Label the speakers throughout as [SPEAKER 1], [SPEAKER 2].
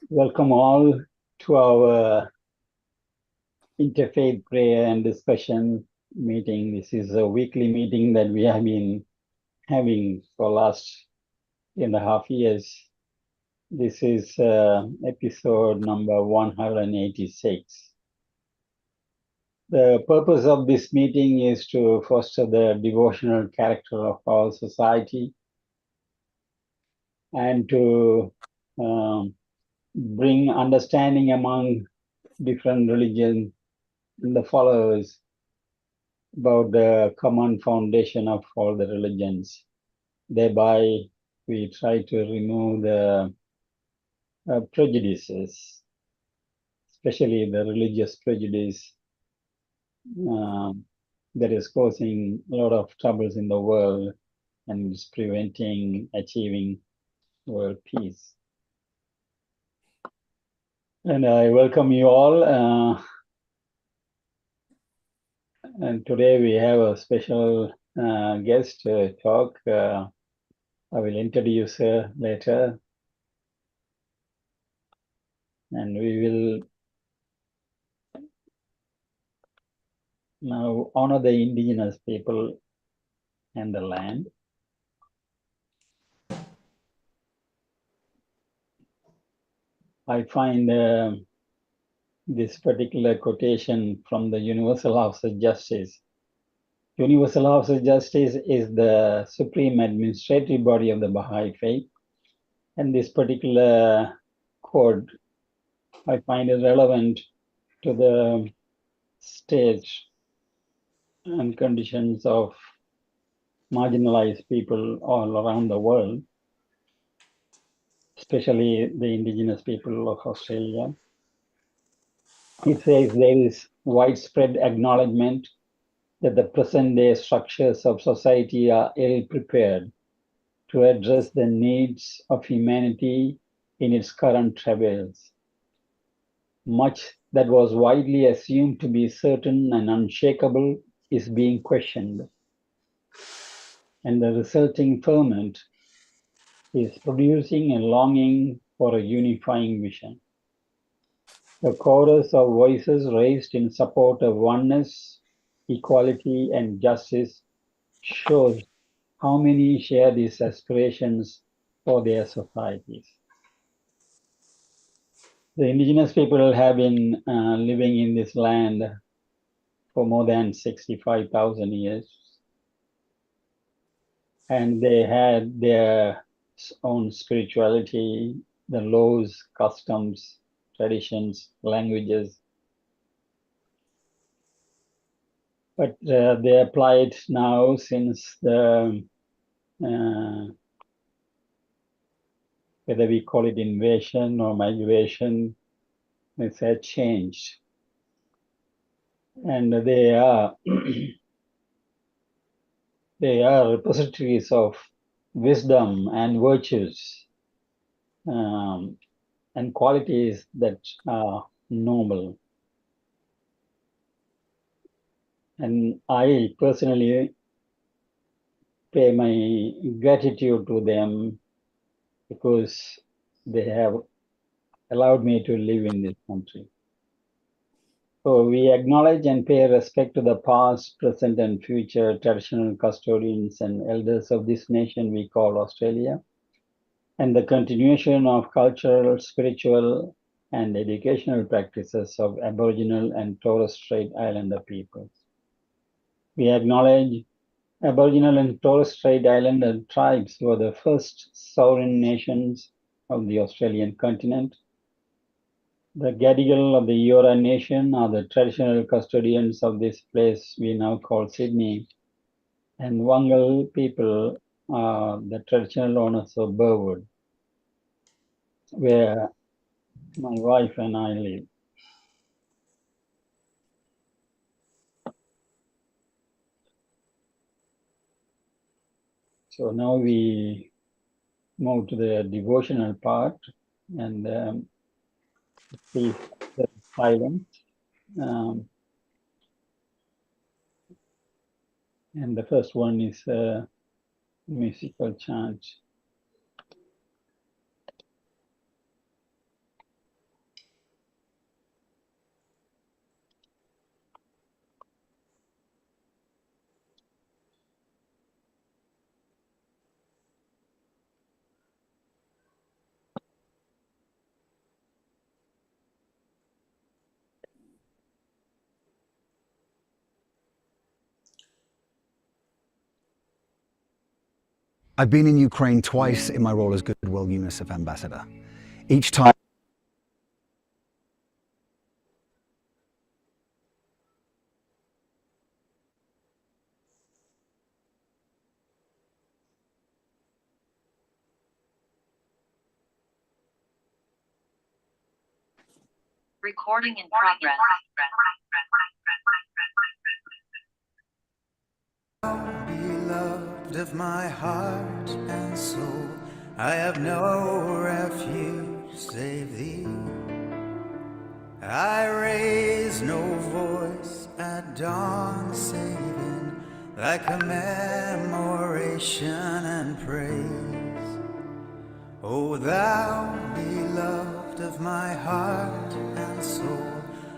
[SPEAKER 1] Welcome all to our Interfaith Prayer and Discussion meeting. This is a weekly meeting that we have been having for last 2.5 years. This is episode number 186. The purpose of this meeting is to foster the devotional character of our society and to bring understanding among different religions and the followers about the common foundation of all the religions. Thereby, we try to remove the prejudices, especially the religious prejudice that is causing a lot of troubles in the world and is preventing achieving world peace. And I welcome you all. And today we have a special guest to talk. I will introduce her later. And we will now honor the indigenous people and the land. I find this particular quotation from the Universal House of Justice. Universal House of Justice is the supreme administrative body of the Baha'i faith. And this particular quote, I find it relevant to the stage and conditions of marginalized people all around the world, especially the indigenous people of Australia. It says there is widespread acknowledgement that the present-day structures of society are ill-prepared to address the needs of humanity in its current travails. Much that was widely assumed to be certain and unshakable is being questioned, and the resulting ferment is producing a longing for a unifying vision. The chorus of voices raised in support of oneness, equality, and justice shows how many share these aspirations for their societies. The indigenous people have been living in this land for more than 65,000 years. And they had their own spirituality, the laws, customs, traditions, languages. But they apply it now since the whether we call it invasion or migration, it's a change. And they are they are repositories of wisdom and virtues and qualities that are noble. And I personally pay my gratitude to them because they have allowed me to live in this country. So we acknowledge and pay respect to the past, present, and future traditional custodians and elders of this nation we call Australia, and the continuation of cultural, spiritual, and educational practices of Aboriginal and Torres Strait Islander peoples. We acknowledge Aboriginal and Torres Strait Islander tribes were the first sovereign nations of the Australian continent. The Gadigal of the Eora Nation are the traditional custodians of this place we now call Sydney. And Wangal people are the traditional owners of Burwood, where my wife and I live. So now we move to the devotional part, and please silence. And the first one is a musical chant.
[SPEAKER 2] I've been in Ukraine twice in my role as Goodwill UNICEF ambassador. Each time
[SPEAKER 3] Recording in progress.
[SPEAKER 4] Beloved of my heart and soul, I have no refuge save thee. I raise no voice at dawn saving thy commemoration and praise. O thou beloved of my heart and soul,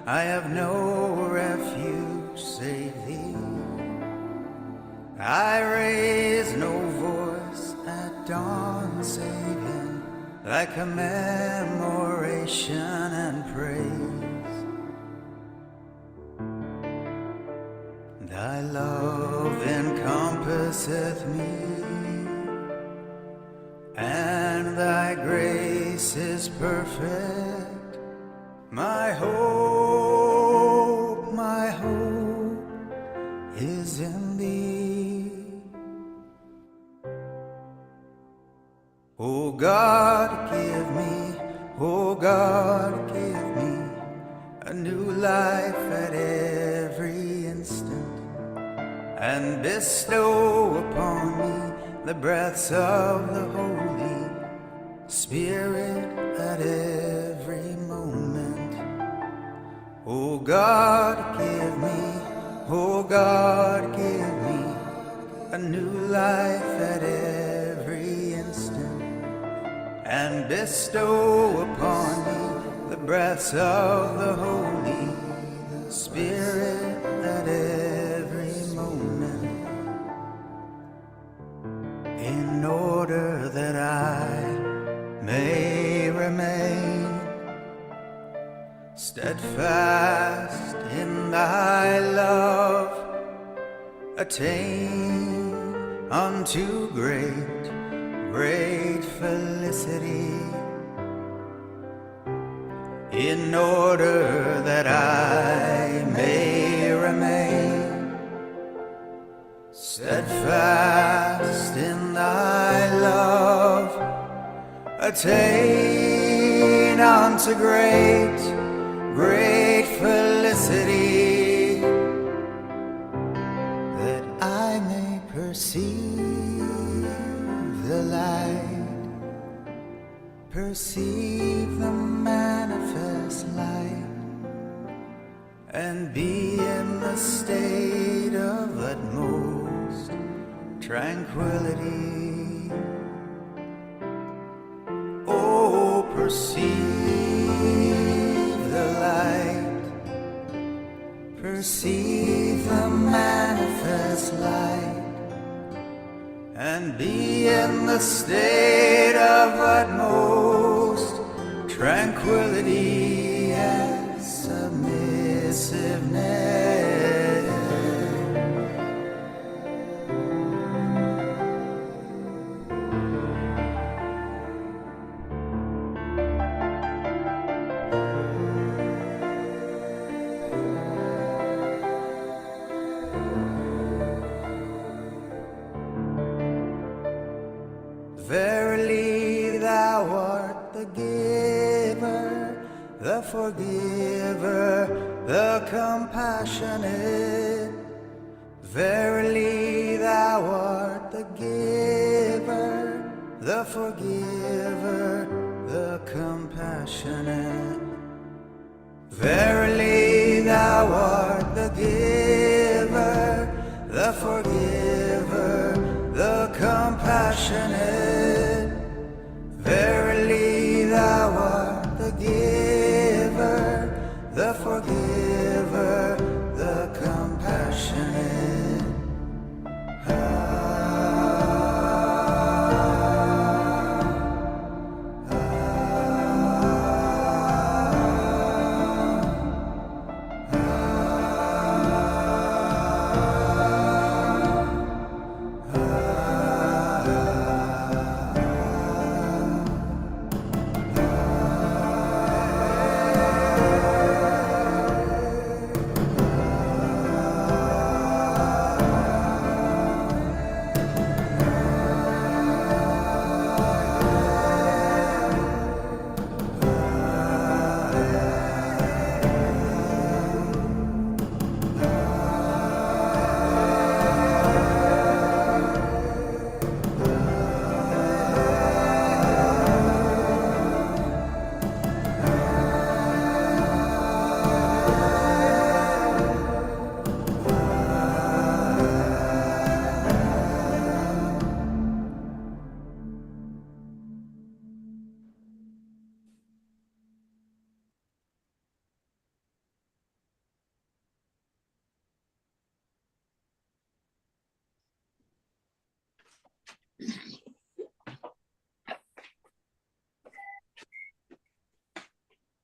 [SPEAKER 4] I have no refuge save thee. I raise no voice at dawn saving thy commemoration and praise. Thy love encompasseth me, and thy grace is perfect. My hope is in thee. O God, give me, O God, give me a new life at every instant, and bestow upon me the breaths of the Holy Spirit at every moment. O God, give me, O God, give me a new life at every instant, and bestow upon me the breaths of the Holy Spirit at every moment, in order that I may remain steadfast in thy love, attain unto great felicity, in order that I may remain steadfast in thy love, attain unto great felicity, that I may perceive the light, perceive the manifest light, and be in the state of utmost tranquility. Oh, perceive the light, perceive the manifest light, and be in the state of utmost tranquility and submissiveness. Verily thou art the giver, the forgiver, the compassionate. Verily thou art the giver, the forgiver, the compassionate. Verily thou art the giver, the forgiver, the compassionate. Verily thou art the giver, the forgiver, the compassionate.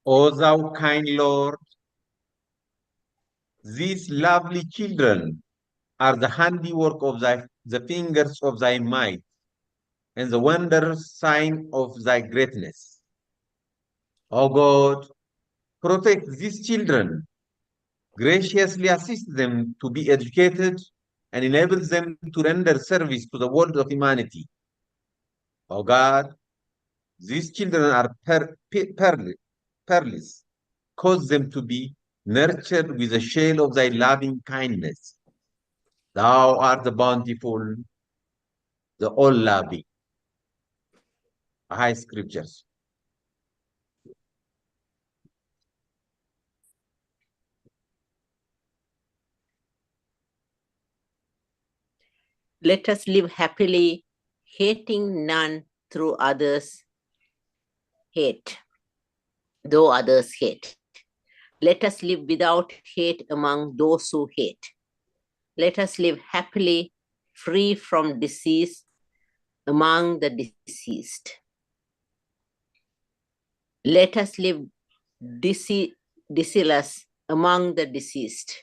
[SPEAKER 5] O thou kind Lord, these lovely children are the handiwork of the fingers of thy might, and the wondrous sign of thy greatness. O God, protect these children, graciously assist them to be educated, and enable them to render service to the world of humanity. O God, these children are peerless. Cause them to be nurtured with the shell of thy loving kindness. Thou art the bountiful, the all-loving. High scriptures.
[SPEAKER 6] Let us live happily, hating none through others hate, though others hate. Let us live without hate among those who hate. Let us live happily, free from disease among the deceased. Let us live diseaseless among the deceased.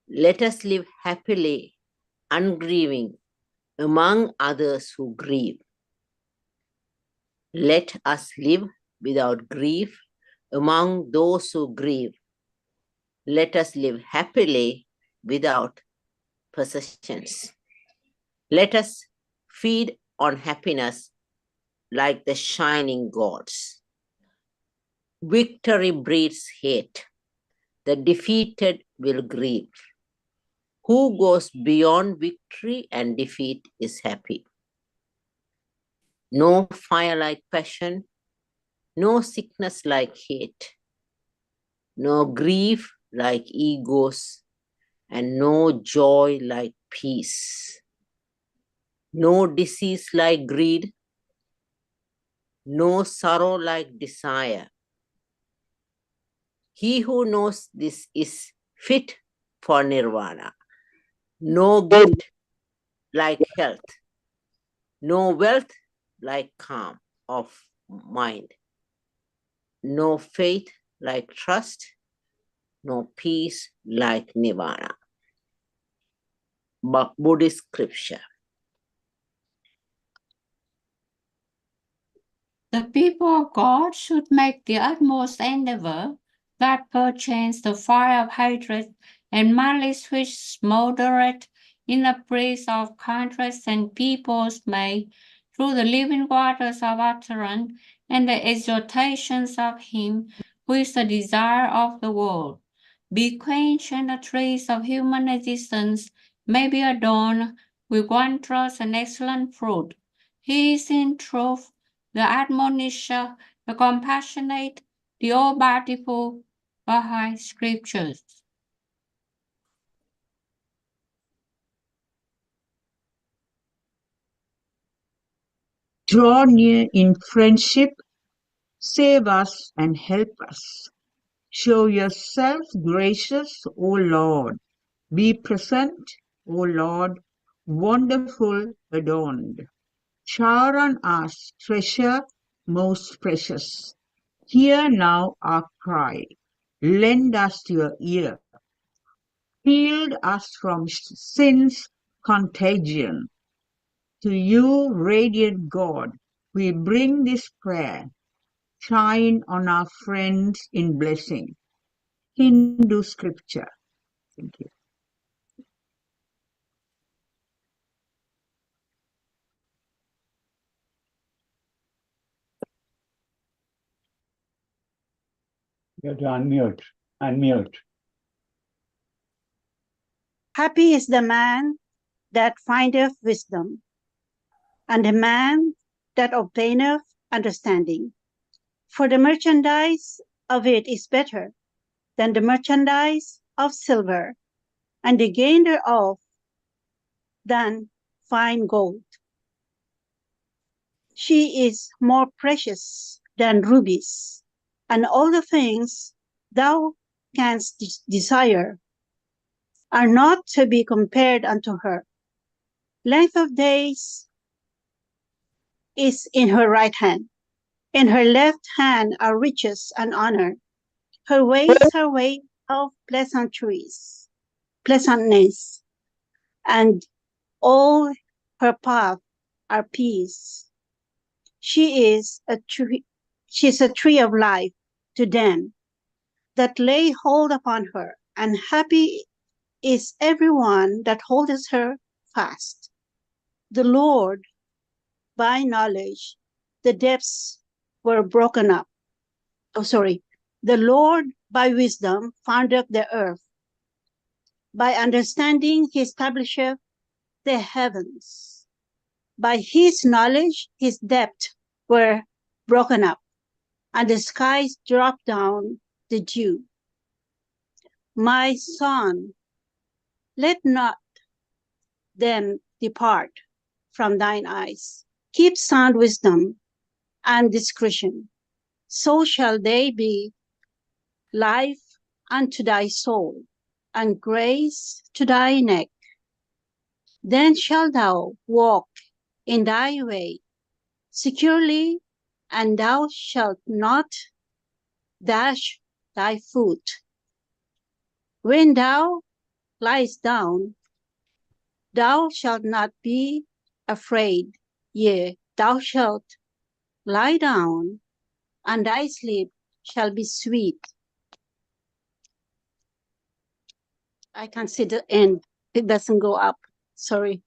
[SPEAKER 6] Let us live happily, ungrieving among others who grieve. Let us live without grief among those who grieve. Let us live happily without possessions. Let us feed on happiness like the shining gods. Victory breeds hate. The defeated will grieve. Who goes beyond victory and defeat is happy. No fire like passion, no sickness like hate, no grief like egos, and no joy like peace. No disease like greed, no sorrow like desire. He who knows this is fit for nirvana. No gift like health, no wealth like calm of mind, no faith like trust, no peace like nirvana. Buddhist scripture.
[SPEAKER 7] The people of God should make the utmost endeavor that perchance the fire of hatred and malice which smoldereth in the breast of countries and peoples may, through the living waters of utterance and the exhortations of him who is the desire of the world, be quenched, and the trees of human existence may be adorned with wondrous and excellent fruit. He is in truth the admonisher, the compassionate, the all-bountiful Baha'i scriptures.
[SPEAKER 8] Draw near in friendship, save us and help us. Show yourself gracious, O Lord. Be present, O Lord, wonderful, adorned. Shower on us treasure most precious. Hear now our cry. Lend us your ear. Shield us from sin's contagion. To you, radiant God, we bring this prayer. Shine on our friends in blessing. Hindu scripture. Thank you.
[SPEAKER 1] You have to unmute. Unmute.
[SPEAKER 9] Happy is the man that findeth wisdom, and the man that obtaineth understanding. For the merchandise of it is better than the merchandise of silver, and the gain thereof than fine gold. She is more precious than rubies, and all the things thou canst desire are not to be compared unto her. Length of days is in her right hand, In her left hand are riches and honor. Her ways are way of pleasantness, and all her paths are peace. She is a tree of life to them that lay hold upon her, and happy is everyone that holdeth her fast. The Lord, by knowledge, the depths were broken up. The Lord by wisdom founded the earth. By understanding he establisheth the heavens. By his knowledge his depths were broken up, and the skies dropped down the dew. My son, let not them depart from thine eyes. Keep sound wisdom and discretion. So shall they be life unto thy soul, and grace to thy neck. Then shalt thou walk in thy way securely, and thou shalt not dash thy foot. When thou liest down, thou shalt not be afraid. Yea, thou shalt lie down, and thy sleep shall be sweet. I can see the end. It doesn't go up. Sorry.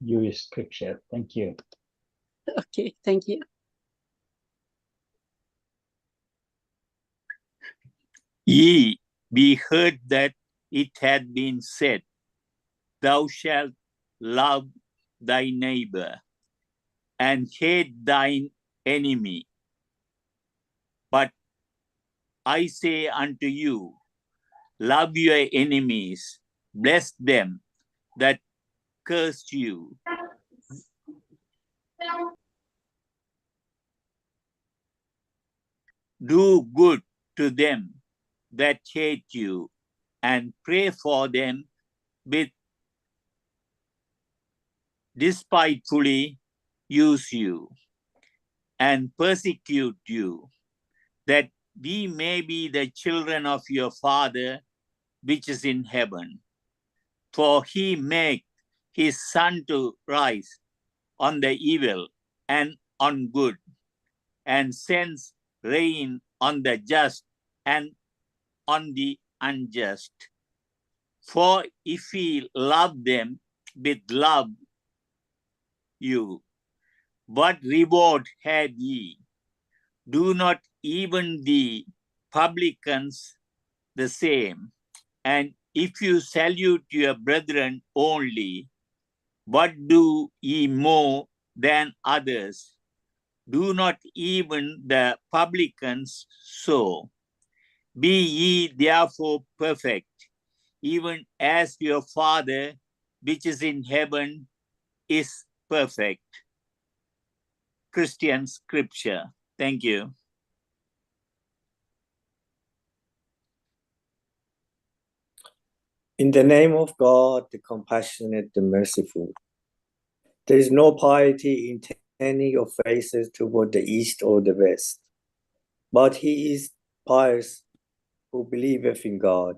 [SPEAKER 1] Jewish scripture. Thank you.
[SPEAKER 9] Okay, thank you.
[SPEAKER 10] Ye be heard that it had been said, Thou shalt love thy neighbor and hate thine enemy. But I say unto you, love your enemies, bless them that curse you. Do good to them that hate you, and pray for them which despitefully use you and persecute you, that we may be the children of your Father which is in heaven. For he maketh his sun to rise on the evil and on good, and sends rain on the just and on the unjust. For if he love them with love you, what reward had ye? Do not even the publicans the same? And if you salute your brethren only, what do ye more than others? Do not even the publicans so? Be ye therefore perfect, even as your Father which is in heaven is perfect. Christian scripture. Thank you.
[SPEAKER 11] In the name of God, the compassionate, the merciful. There is no piety in turning your faces toward the east or the west, but he is pious who believeth in God,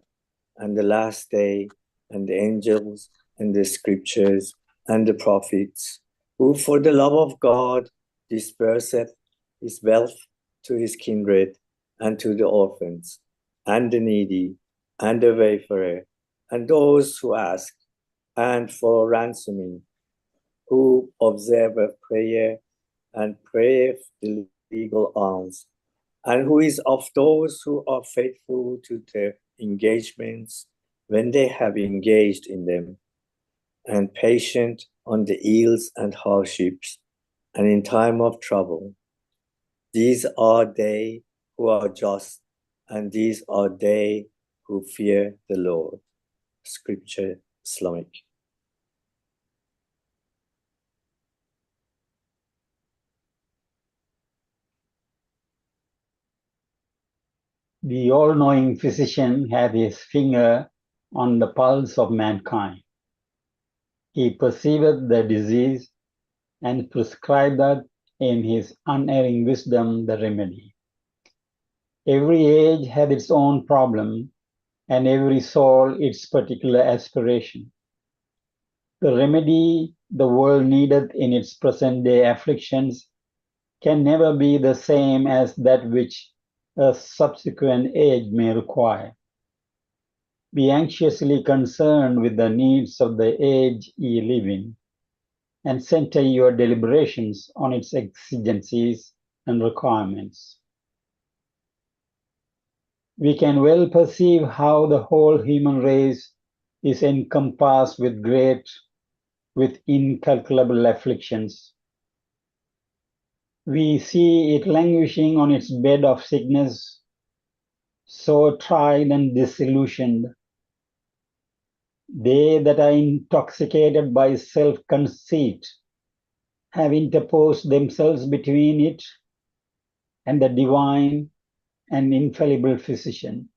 [SPEAKER 11] and the last day, and the angels, and the scriptures, and the prophets, who for the love of God disperseth his wealth to his kindred, and to the orphans, and the needy, and the wayfarer, and those who ask, and for ransoming, who observeth prayer, and prayeth the legal alms, and who is of those who are faithful to their engagements when they have engaged in them, and patient on the ills and hardships, and in time of trouble. These are they who are just, and these are they who fear the Lord. Scripture, Islamic.
[SPEAKER 1] The all-knowing physician had his finger on the pulse of mankind. He perceived the disease and prescribed in his unerring wisdom the remedy. Every age had its own problem, and every soul its particular aspiration. The remedy the world needeth in its present day afflictions can never be the same as that which a subsequent age may require. Be anxiously concerned with the needs of the age ye live in, and center your deliberations on its exigencies and requirements. We can well perceive how the whole human race is encompassed with incalculable afflictions. We see it languishing on its bed of sickness, so tried and disillusioned. They that are intoxicated by self-conceit have interposed themselves between it and the divine and infallible physician.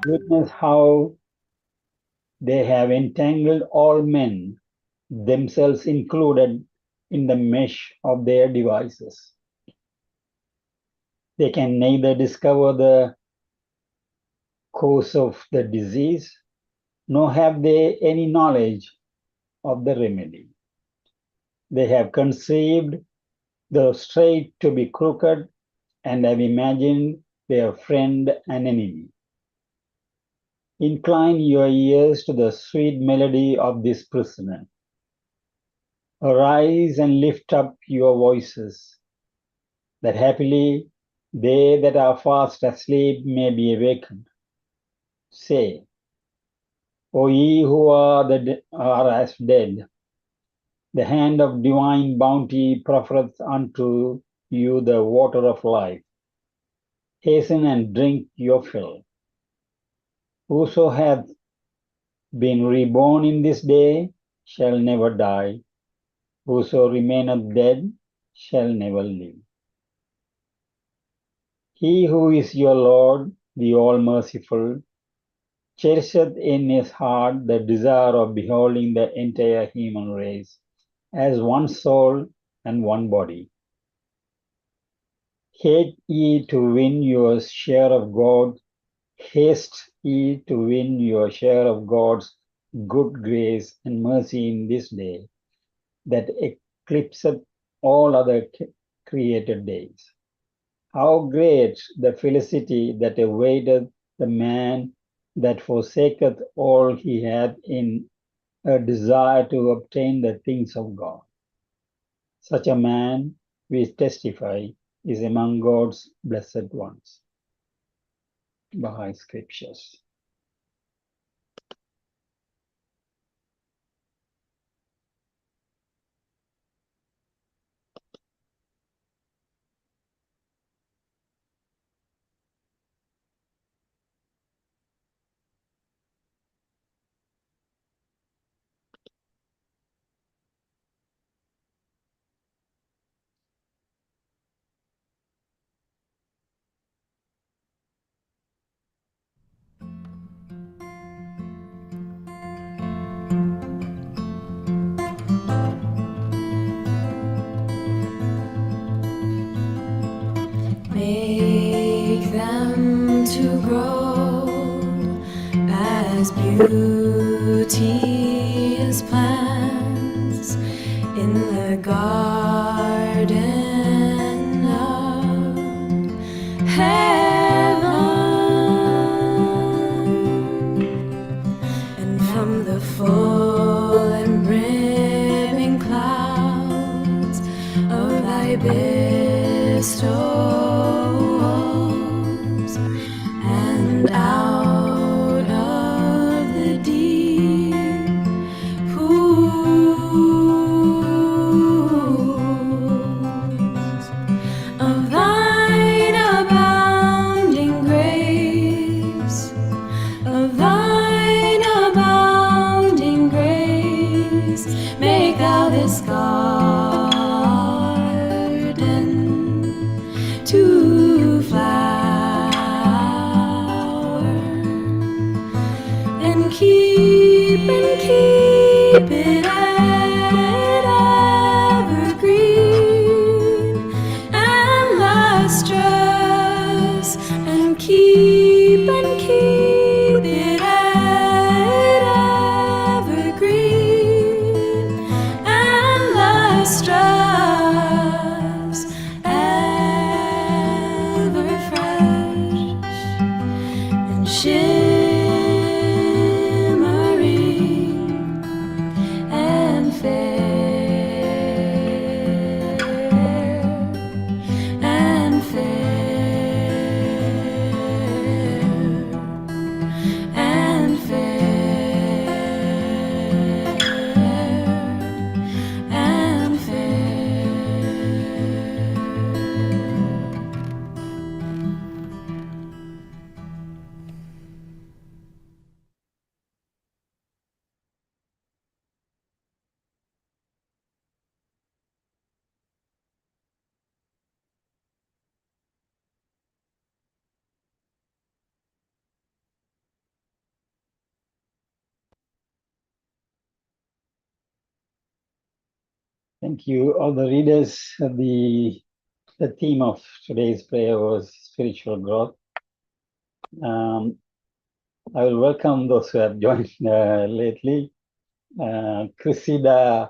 [SPEAKER 1] Witness how they have entangled all men, themselves included, in the mesh of their devices. They can neither discover the cause of the disease, nor have they any knowledge of the remedy. They have conceived the straight to be crooked, and have imagined their friend an enemy. Incline your ears to the sweet melody of this prisoner. Arise and lift up your voices, that happily they that are fast asleep may be awakened. Say, O ye who are as dead, the hand of divine bounty proffereth unto you the water of life. Hasten and drink your fill. Whoso hath been reborn in this day shall never die. Whoso remaineth dead shall never live. He who is your Lord, the all-merciful, cherisheth in his heart the desire of beholding the entire human race as one soul and one body. Hate ye to win your share of God. Haste ye to win your share of God's good grace and mercy in this day that eclipseth all other created days. How great the felicity that awaiteth the man that forsaketh all he hath in a desire to obtain the things of God. Such a man, we testify, is among God's blessed ones. Baha'i Scriptures.
[SPEAKER 12] Make them to grow as beauteous plants in the garden of heaven, and from the full and brimming clouds of thy bestows, and out of the deep pools of thine abounding grace, of thine abounding grace, make thou this garden keep it evergreen, and the stars ever fresh and shimmering and fair and fair and fair and fair.
[SPEAKER 1] Thank you, all the readers. The theme of today's prayer was spiritual growth. I will welcome those who have joined lately. Cressida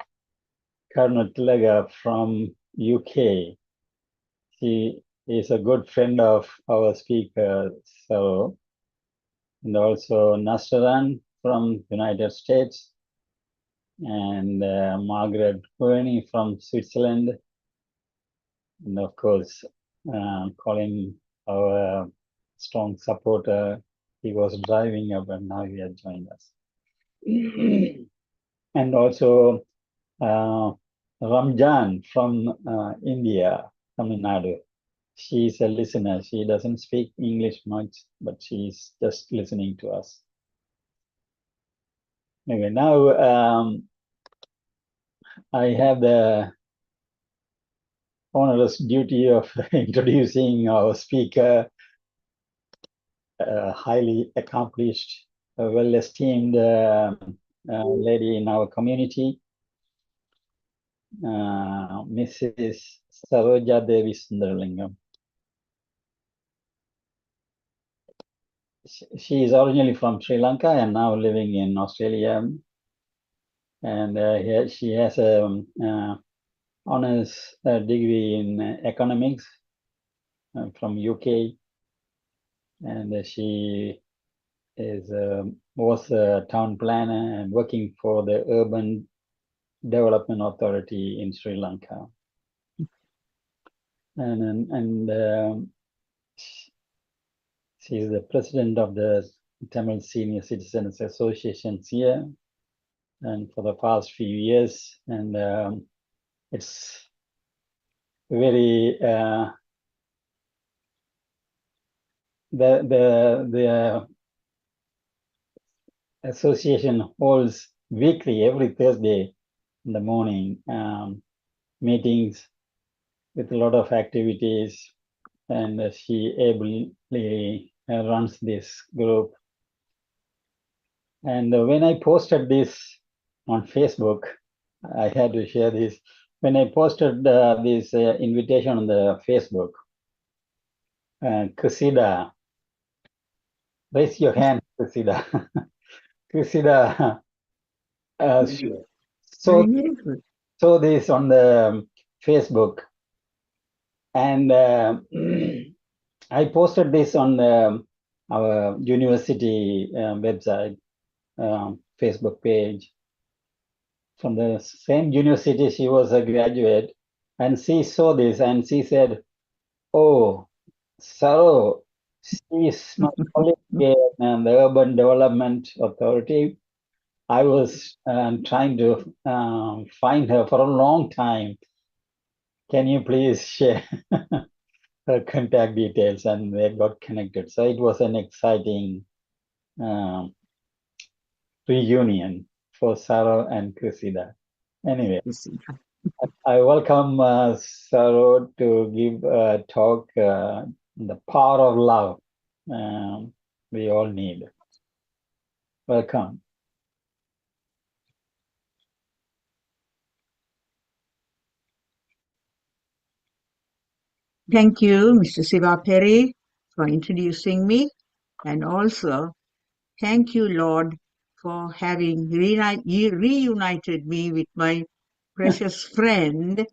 [SPEAKER 1] Karnatlaga from UK. She is a good friend of our speaker, so, and also Nastaran from United States, and Margaret Cooney from Switzerland, and of course, Colin, our strong supporter. He was driving up and now he has joined us. And also Ramjan from India, Tamil Nadu. She's a listener. She doesn't speak English much, but she's just listening to us. Anyway, now I have the onerous duty of introducing our speaker, a highly accomplished, well-esteemed lady in our community, Mrs. Saroja Devi Sundarlingam. She is originally from Sri Lanka and now living in Australia. And here she has a honors degree in economics from UK. And she is was a town planner and working for the Urban Development Authority in Sri Lanka. And she is the president of the Tamil Senior Citizens Association here, and for the past few years. And it's very the association holds weekly, every Thursday in the morning, meetings with a lot of activities, and she ably runs this group. And when I posted this on Facebook, I had to share this. When I posted this invitation on the Facebook, Cressida, raise your hand, Cressida. Cressida, so this on the Facebook, and I posted this on our university website, Facebook page. From the same university, she was a graduate, and she saw this and she said, "Oh, Saro, she is my colleague in the Urban Development Authority. I was trying to find her for a long time. Can you please share her contact details?" And they got connected. So it was an exciting reunion for Saro and Cressida. Anyway, I welcome Saro to give a talk, The Power of Love. We all need. Welcome.
[SPEAKER 8] Thank you, Mr. Siva Perry, for introducing me, and also thank you, Lord, for having reunited me with my precious friend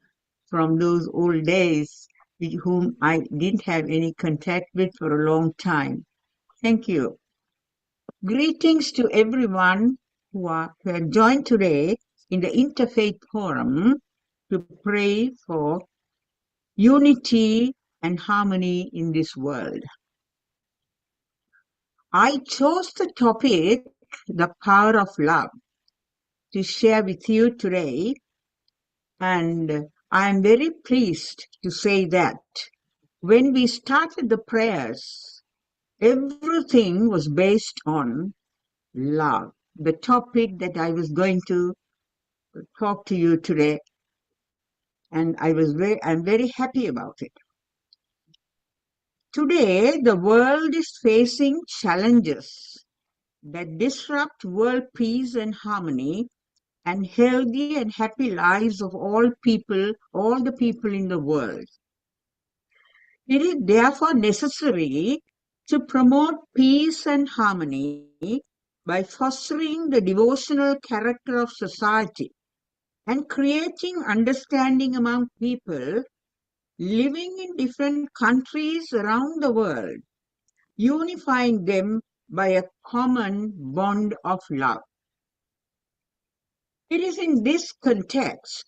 [SPEAKER 8] from those old days with whom I didn't have any contact with for a long time. Thank you. Greetings to everyone who have joined today in the Interfaith Forum to pray for unity and harmony in this world. I chose the topic, the power of love, to share with you today, and I am very pleased to say that when we started the prayers, everything was based on love, the topic that I was going to talk to you today, and I'm very happy about it. Today, the world is facing challenges that disrupt world peace and harmony and healthy and happy lives of all the people in the world. It is therefore necessary to promote peace and harmony by fostering the devotional character of society and creating understanding among people living in different countries around the world, unifying them by a common bond of love. It is in this context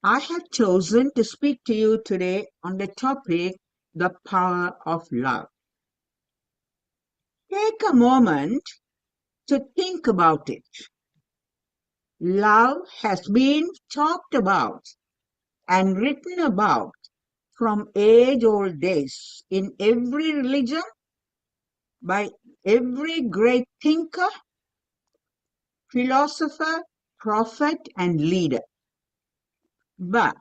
[SPEAKER 8] I have chosen to speak to you today on the topic, the power of love. Take a moment to think about it. Love has been talked about and written about from age-old days in every religion, by every great thinker, philosopher, prophet, and leader. But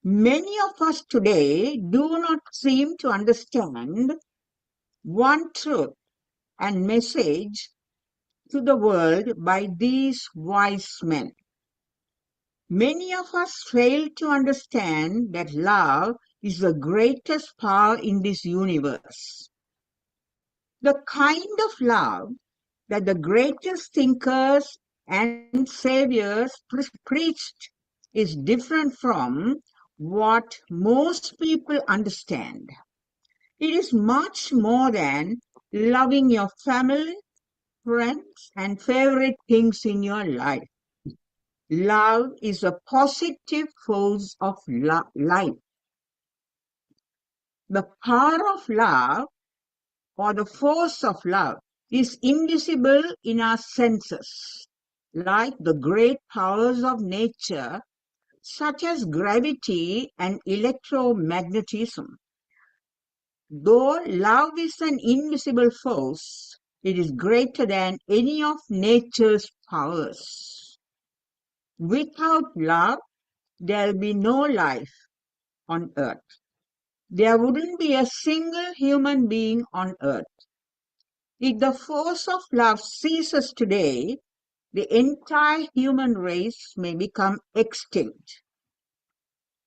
[SPEAKER 8] many of us today do not seem to understand one truth and message to the world by these wise men. Many of us fail to understand that love is the greatest power in this universe. The kind of love that the greatest thinkers and saviors preached is different from what most people understand. It is much more than loving your family, friends, and favorite things in your life. Love is a positive force of life. The power of love, or the force of love, is invisible in our senses, like the great powers of nature, such as gravity and electromagnetism. Though love is an invisible force, it is greater than any of nature's powers. Without love, there will be no life on earth. There wouldn't be a single human being on earth. If the force of love ceases today, the entire human race may become extinct.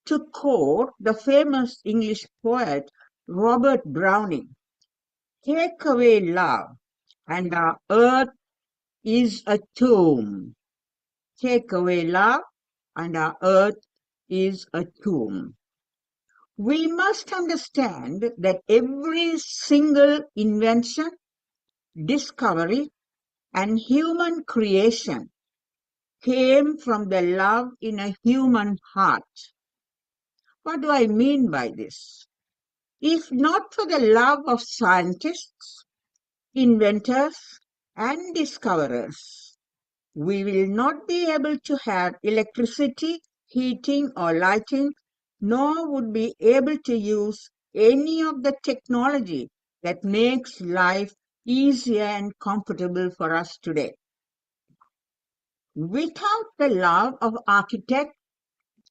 [SPEAKER 8] To quote the famous English poet Robert Browning, "Take away love, and our earth is a tomb." Take away love, and our earth is a tomb. We must understand that every single invention, discovery, and human creation came from the love in a human heart. What do I mean by this? If not for the love of scientists, inventors, and discoverers, we will not be able to have electricity, heating, or lighting, nor would be able to use any of the technology that makes life easier and comfortable for us today. Without the love of architects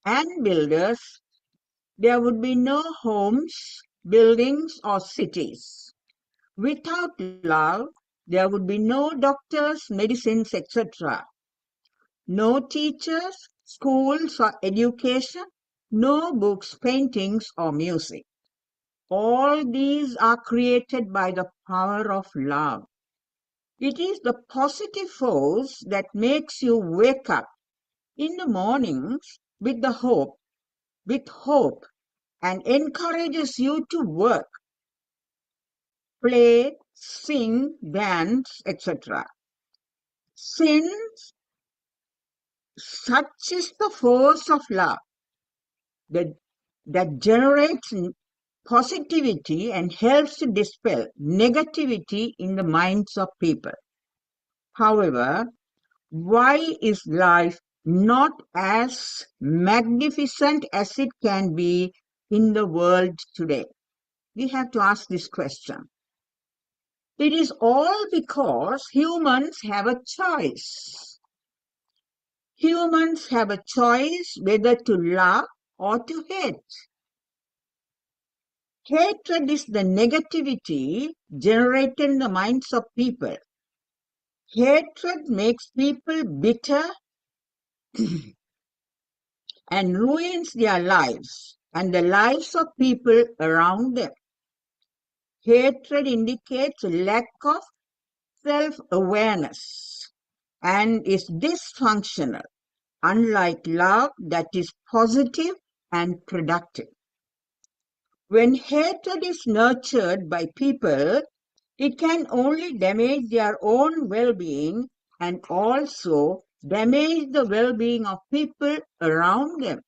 [SPEAKER 8] and builders, there would be no homes, buildings, or cities. Without love, there would be no doctors, medicines, etc. No teachers, schools, or education, no books, paintings, or music. All these are created by the power of love. It is the positive force that makes you wake up in the mornings with hope, and encourages you to work, play, sing, dance, etc. Since such is the force of love that generates positivity and helps to dispel negativity in the minds of people. However, why is life not as magnificent as it can be in the world today? We have to ask this question. It is all because humans have a choice. Humans have a choice whether to love or to hate. Hatred is the negativity generated in the minds of people. Hatred makes people bitter and ruins their lives and the lives of people around them. Hatred indicates a lack of self-awareness and is dysfunctional, unlike love that is positive and productive. When hatred is nurtured by people, it can only damage their own well-being and also damage the well-being of people around them.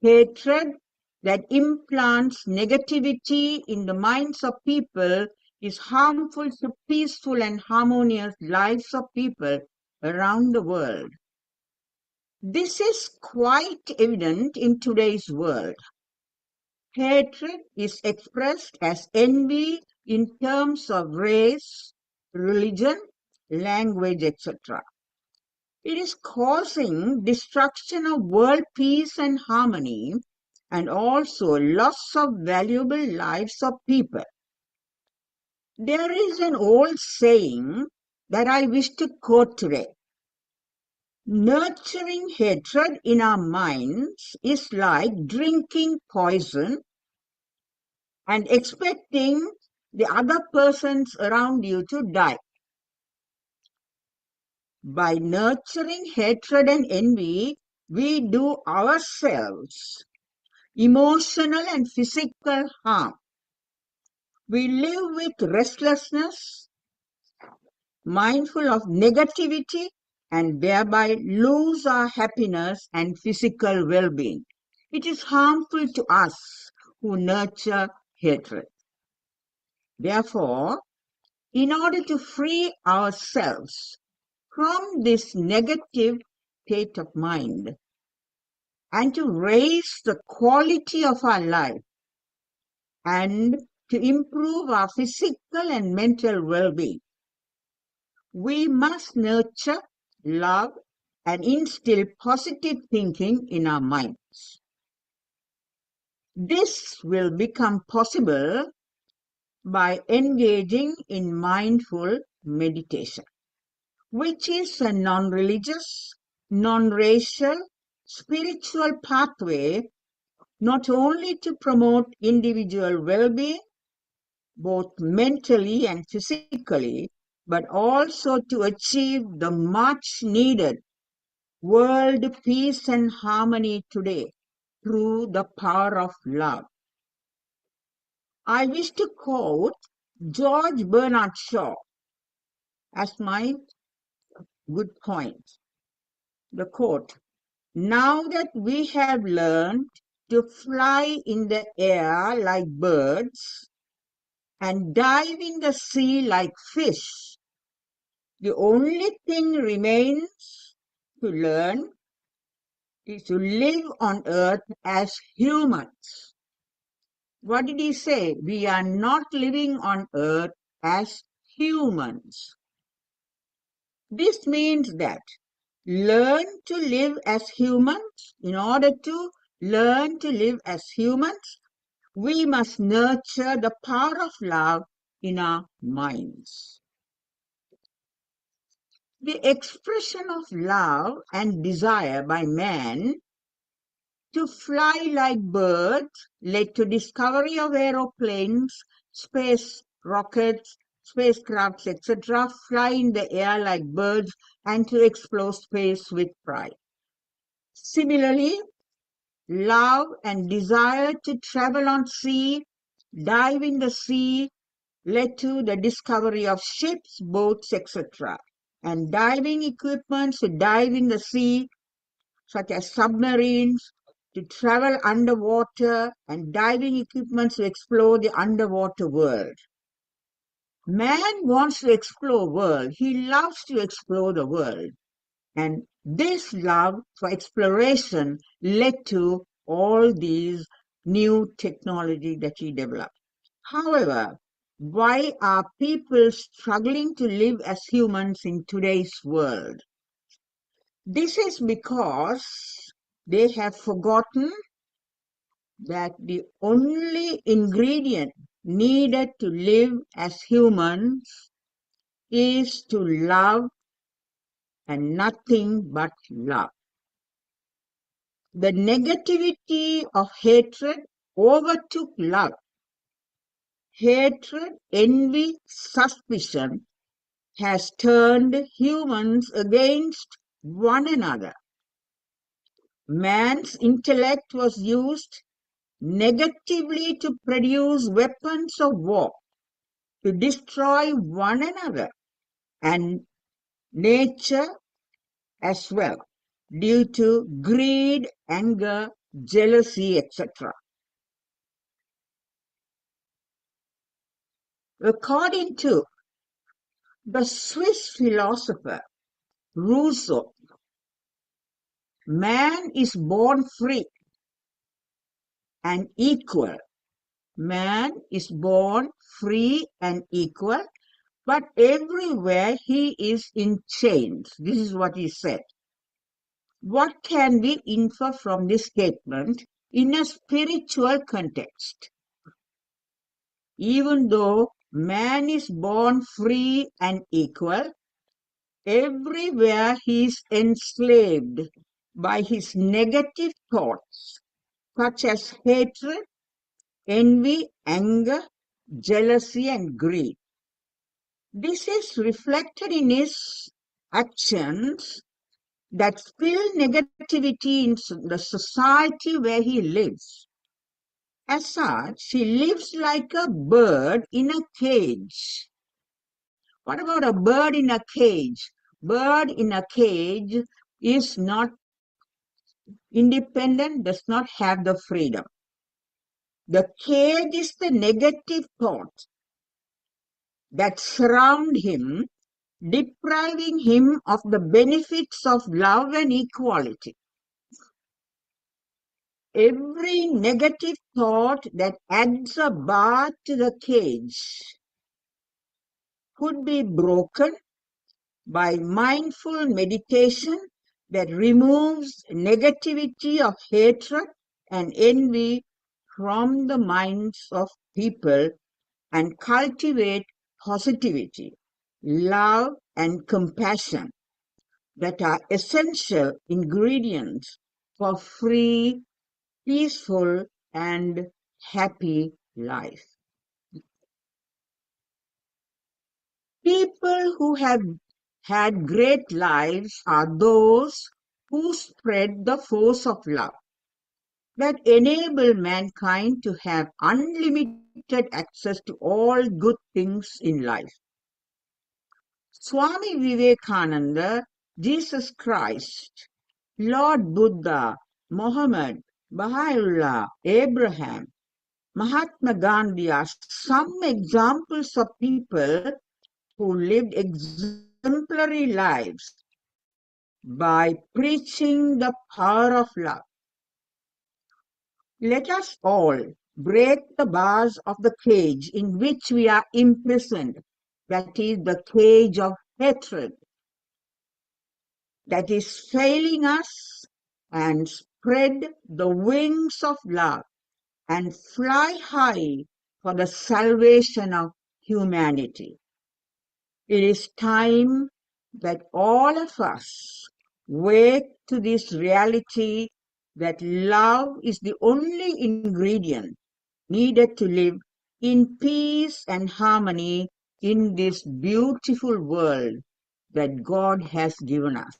[SPEAKER 8] Hatred that implants negativity in the minds of people is harmful to peaceful and harmonious lives of people around the world. This is quite evident in today's world. Hatred is expressed as envy in terms of race, religion, language, etc. It is causing destruction of world peace and harmony and also loss of valuable lives of people. There is an old saying that I wish to quote today. Nurturing hatred in our minds is like drinking poison and expecting the other persons around you to die. By nurturing hatred and envy, we do ourselves emotional and physical harm. We live with restlessness, mindful of negativity, and thereby lose our happiness and physical well-being. It is harmful to us who nurture hatred. Therefore, in order to free ourselves from this negative state of mind and to raise the quality of our life and to improve our physical and mental well-being, we must nurture, love, and instill positive thinking in our minds. This will become possible by engaging in mindful meditation, which is a non-religious, non-racial, spiritual pathway not only to promote individual well-being, both mentally and physically, but also to achieve the much-needed world peace and harmony today through the power of love. I wish to quote George Bernard Shaw as my good point. The quote, "Now that we have learned to fly in the air like birds and dive in the sea like fish, the only thing remains to learn is to live on earth as humans." What did he say? We are not living on earth as humans. This means that learn to live as humans. In order to learn to live as humans, we must nurture the power of love in our minds. The expression of love and desire by man To fly like birds led to discovery of aeroplanes, space rockets, spacecrafts, etc., fly in the air like birds and to explore space with pride. Similarly, love and desire to travel on sea, dive in the sea, led to the discovery of ships, boats, etc., and diving equipments to dive in the sea, such as submarines, to travel underwater, and diving equipments to explore the underwater world. Man wants to explore the world. He loves to explore the world. And this love for exploration led to all these new technology that he developed. However, why are people struggling to live as humans in today's world? This is because they have forgotten that the only ingredient needed to live as humans is to love and nothing but love. The negativity of hatred overtook love. Hatred, envy, suspicion has turned humans against one another. Man's intellect was used negatively to produce weapons of war, to destroy one another and nature as well, due to greed, anger, jealousy, etc. According to the Swiss philosopher Rousseau, man is born free and equal. Man is born free and equal, but everywhere he is in chains. This is what he said. What can we infer from this statement in a spiritual context? Even though man is born free and equal, everywhere he is enslaved by his negative thoughts, such as hatred, envy, anger, jealousy, and greed. This is reflected in his actions that spill negativity in the society where he lives. As such, he lives like a bird in a cage. What about a bird in a cage? Bird in a cage is not independent, does not have the freedom. The cage is the negative thought that surround him, depriving him of the benefits of love and equality. Every negative thought that adds a bar to the cage could be broken by mindful meditation that removes negativity of hatred and envy from the minds of people and cultivate positivity, love, and compassion that are essential ingredients for free, peaceful, and happy life. People who have had great lives are those who spread the force of love that enable mankind to have unlimited access to all good things in life. Swami Vivekananda, Jesus Christ, Lord Buddha, Muhammad, Baha'u'llah, Abraham, Mahatma Gandhi are some examples of people who lived exemplary lives by preaching the power of love. Let us all break the bars of the cage in which we are imprisoned, that is the cage of hatred, that is failing us, and spread the wings of love and fly high for the salvation of humanity. It is time that all of us wake to this reality that love is the only ingredient needed to live in peace and harmony in this beautiful world that God has given us.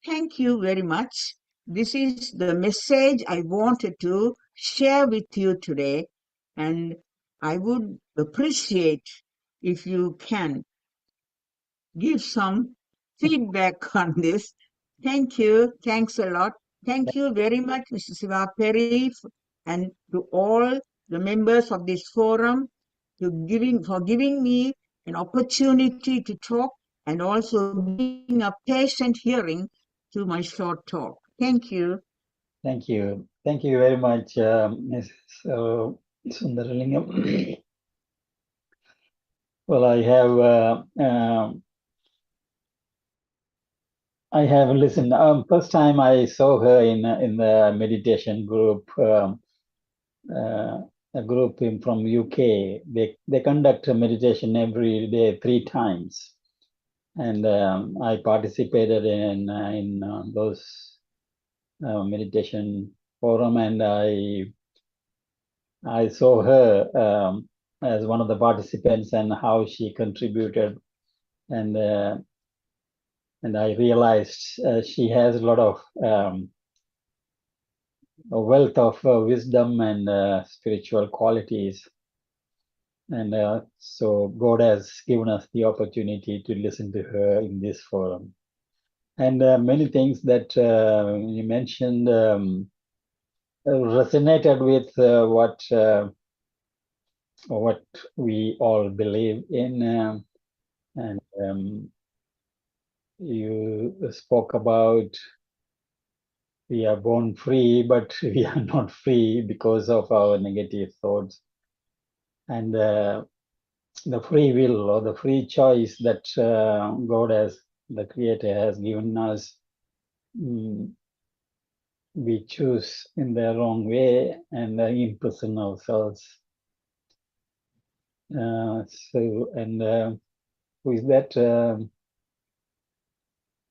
[SPEAKER 8] Thank you very much. This is the message I wanted to share with you today, and I would appreciate if you can give some feedback on this. Thank you. Thanks a lot. Thank you very much, Mr. Siva Perry, and to all the members of this forum for giving me an opportunity to talk and also being a patient hearing to my short talk. Thank you.
[SPEAKER 1] Thank you. Thank you very much, Mrs. Sundaralingam. Well, I have listened. First time I saw her in the meditation group, a group from UK. They conduct a meditation every day 3 times, and I participated in those meditation forum, and I saw her as one of the participants and how she contributed, and I realized she has a lot of a wealth of wisdom and spiritual qualities, and so God has given us the opportunity to listen to her in this forum. And many things that you mentioned resonated with what we all believe in, and you spoke about we are born free, but we are not free because of our negative thoughts. And the free will or the free choice that God has, the Creator has given us, we choose in the wrong way and imprison ourselves. Who is that?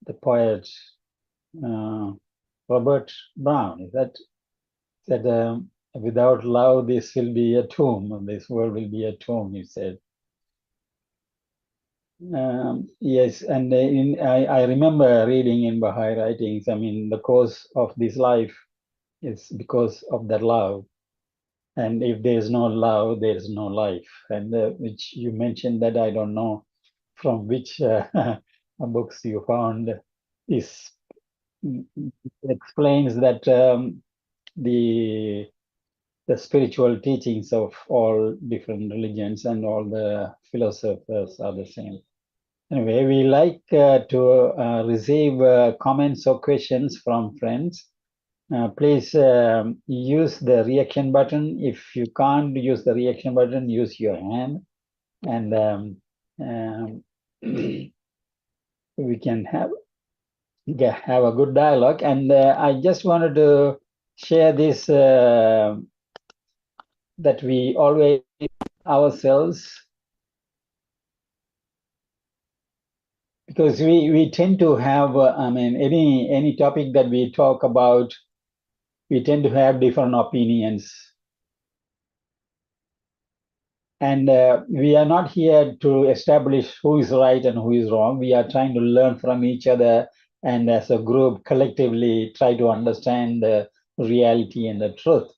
[SPEAKER 1] The poet Robert Brown. Is that said? Without love, this will be a tomb. This world will be a tomb. He said. Yes, and I remember reading in Baha'i writings. I mean, the cause of this life is because of the love. And if there is no love, there is no life. And which you mentioned that I don't know from which books you found. This explains that the spiritual teachings of all different religions and all the philosophers are the same. Anyway, we like to receive comments or questions from friends. Please use the reaction button. If you can't use the reaction button, use your hand, and we can have a good dialogue. And I just wanted to share this that we always ourselves, because we tend to have I mean any topic that we talk about, we tend to have different opinions. And we are not here to establish who is right and who is wrong. We are trying to learn from each other, and as a group, collectively try to understand the reality and the truth.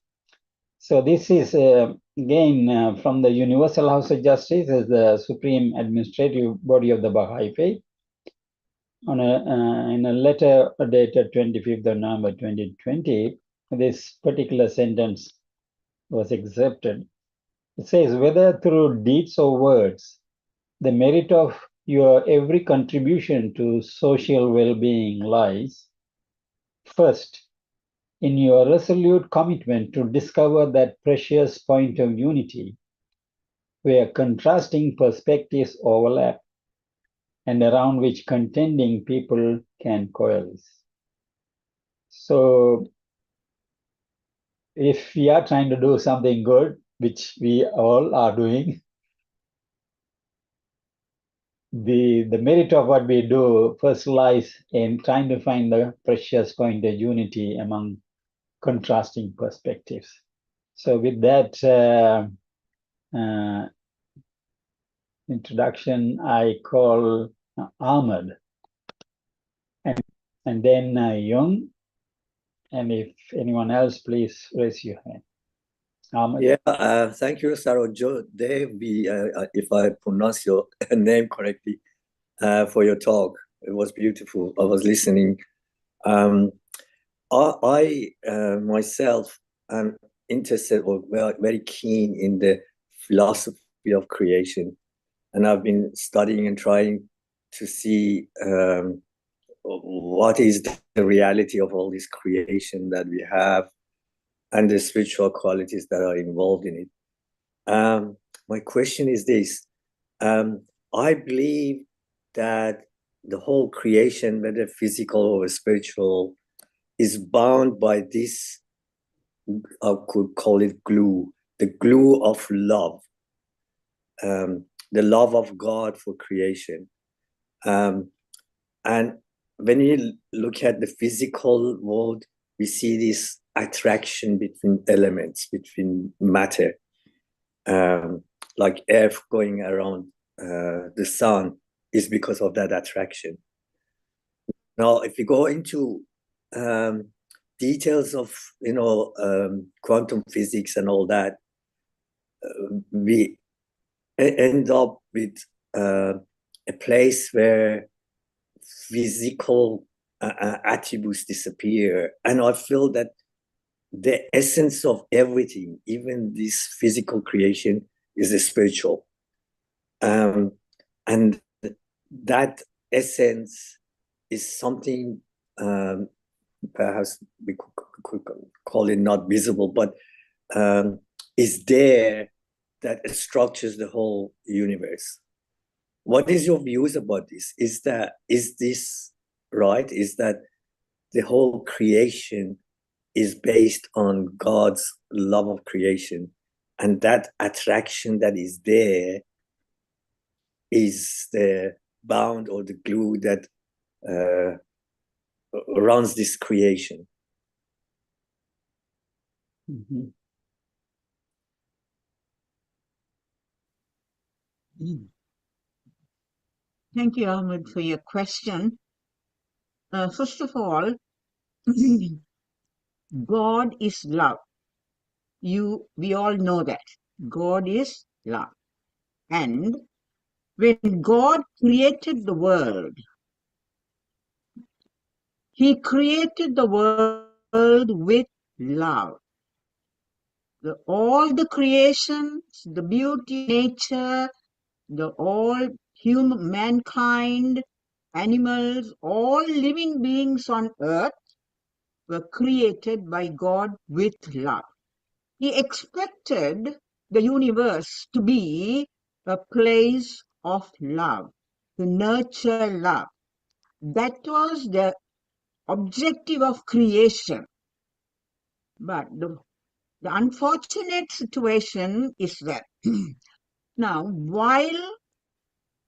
[SPEAKER 1] So this is, again, from the Universal House of Justice, as the supreme administrative body of the Baha'i Faith. In a letter dated 25th of November 2020, this particular sentence was accepted. It says, whether through deeds or words, the merit of your every contribution to social well-being lies, first, in your resolute commitment to discover that precious point of unity where contrasting perspectives overlap and around which contending people can coalesce. So if we are trying to do something good, which we all are doing, the merit of what we do first lies in trying to find the precious point of unity among contrasting perspectives. So with that introduction, I call Ahmed, and then Young, and if anyone else, please raise your hand. Ahmed.
[SPEAKER 11] Yeah, thank you, Sarojo Devi, if I pronounce your name correctly, for your talk. It was beautiful. I was listening. I myself am interested or very keen in the philosophy of creation, and I've been studying and trying to see what is the reality of all this creation that we have and the spiritual qualities that are involved in it. My question is this. I believe that the whole creation, whether physical or spiritual, is bound by this, I could call it glue, the glue of love, the love of God for creation. And when we look at the physical world, we see this attraction between elements, between matter, like Earth going around the sun is because of that attraction. Now, if we go into details of quantum physics and all that, we end up with a place where physical attributes disappear, and I feel that the essence of everything, even this physical creation, is spiritual, and that essence is something perhaps we could call it not visible, but is there, that structures the whole universe. What is your views about this? Is this right? Is that the whole creation is based on God's love of creation, and that attraction that is there is the bound or the glue that runs this creation?
[SPEAKER 1] Mm-hmm.
[SPEAKER 8] Thank you, Ahmed, for your question. First of all, God is love. We all know that. God is love. And when God created the world, He created the world with love. All the creations, the beauty, nature, all human, mankind, animals, all living beings on earth were created by God with love. He expected the universe to be a place of love, to nurture love. That was the objective of creation. But the unfortunate situation is that now, while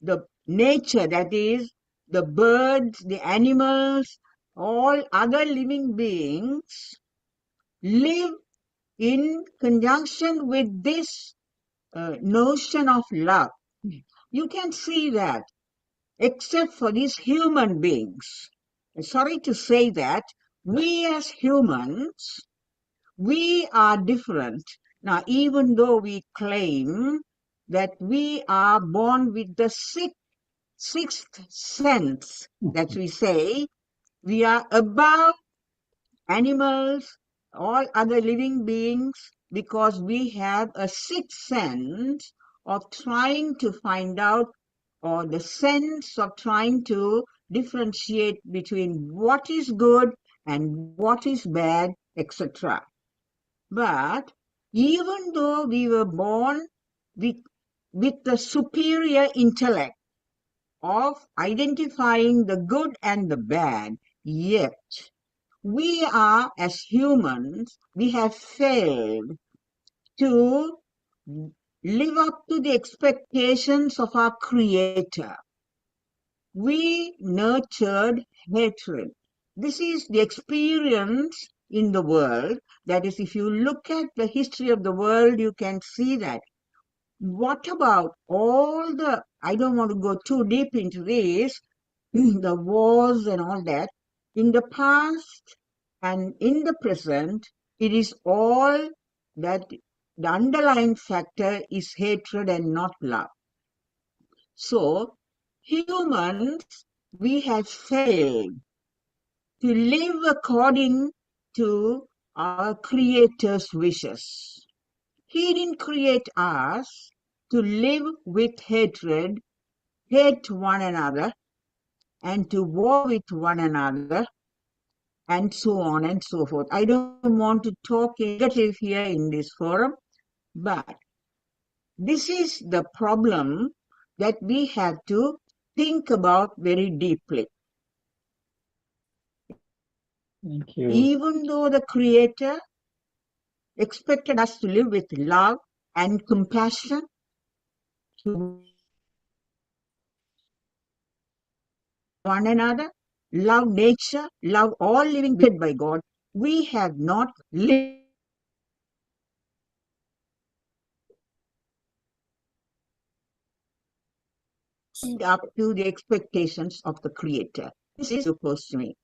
[SPEAKER 8] the nature, that is, the birds, the animals, all other living beings live in conjunction with this notion of love. You can see that, except for these human beings. Sorry to say that, we as humans, we are different. Now, even though we claim that we are born with the sixth sense, that we say, we are above animals, all other living beings, because we have a sixth sense of trying to find out, or the sense of trying to differentiate between what is good and what is bad, etc. But even though we were born with the superior intellect of identifying the good and the bad, yet we are, as humans, we have failed to live up to the expectations of our Creator. we nurtured hatred. This is the experience in the world. That is, if you look at the history of the world, you can see that. What about all the, I don't want to go too deep into this, the wars and all that. In the past and in the present, it is all that the underlying factor is hatred and not love. So, humans, we have failed to live according to our Creator's wishes. He didn't create us to live with hatred, hate one another, and to war with one another, and so on and so forth. I don't want to talk negative here in this forum, but this is the problem that we have to think about very deeply.
[SPEAKER 1] Thank you.
[SPEAKER 8] Even though the Creator expected us to live with love and compassion to one another, love nature, love all living beings by God, we have not lived up to the expectations of the Creator. This is supposed to me.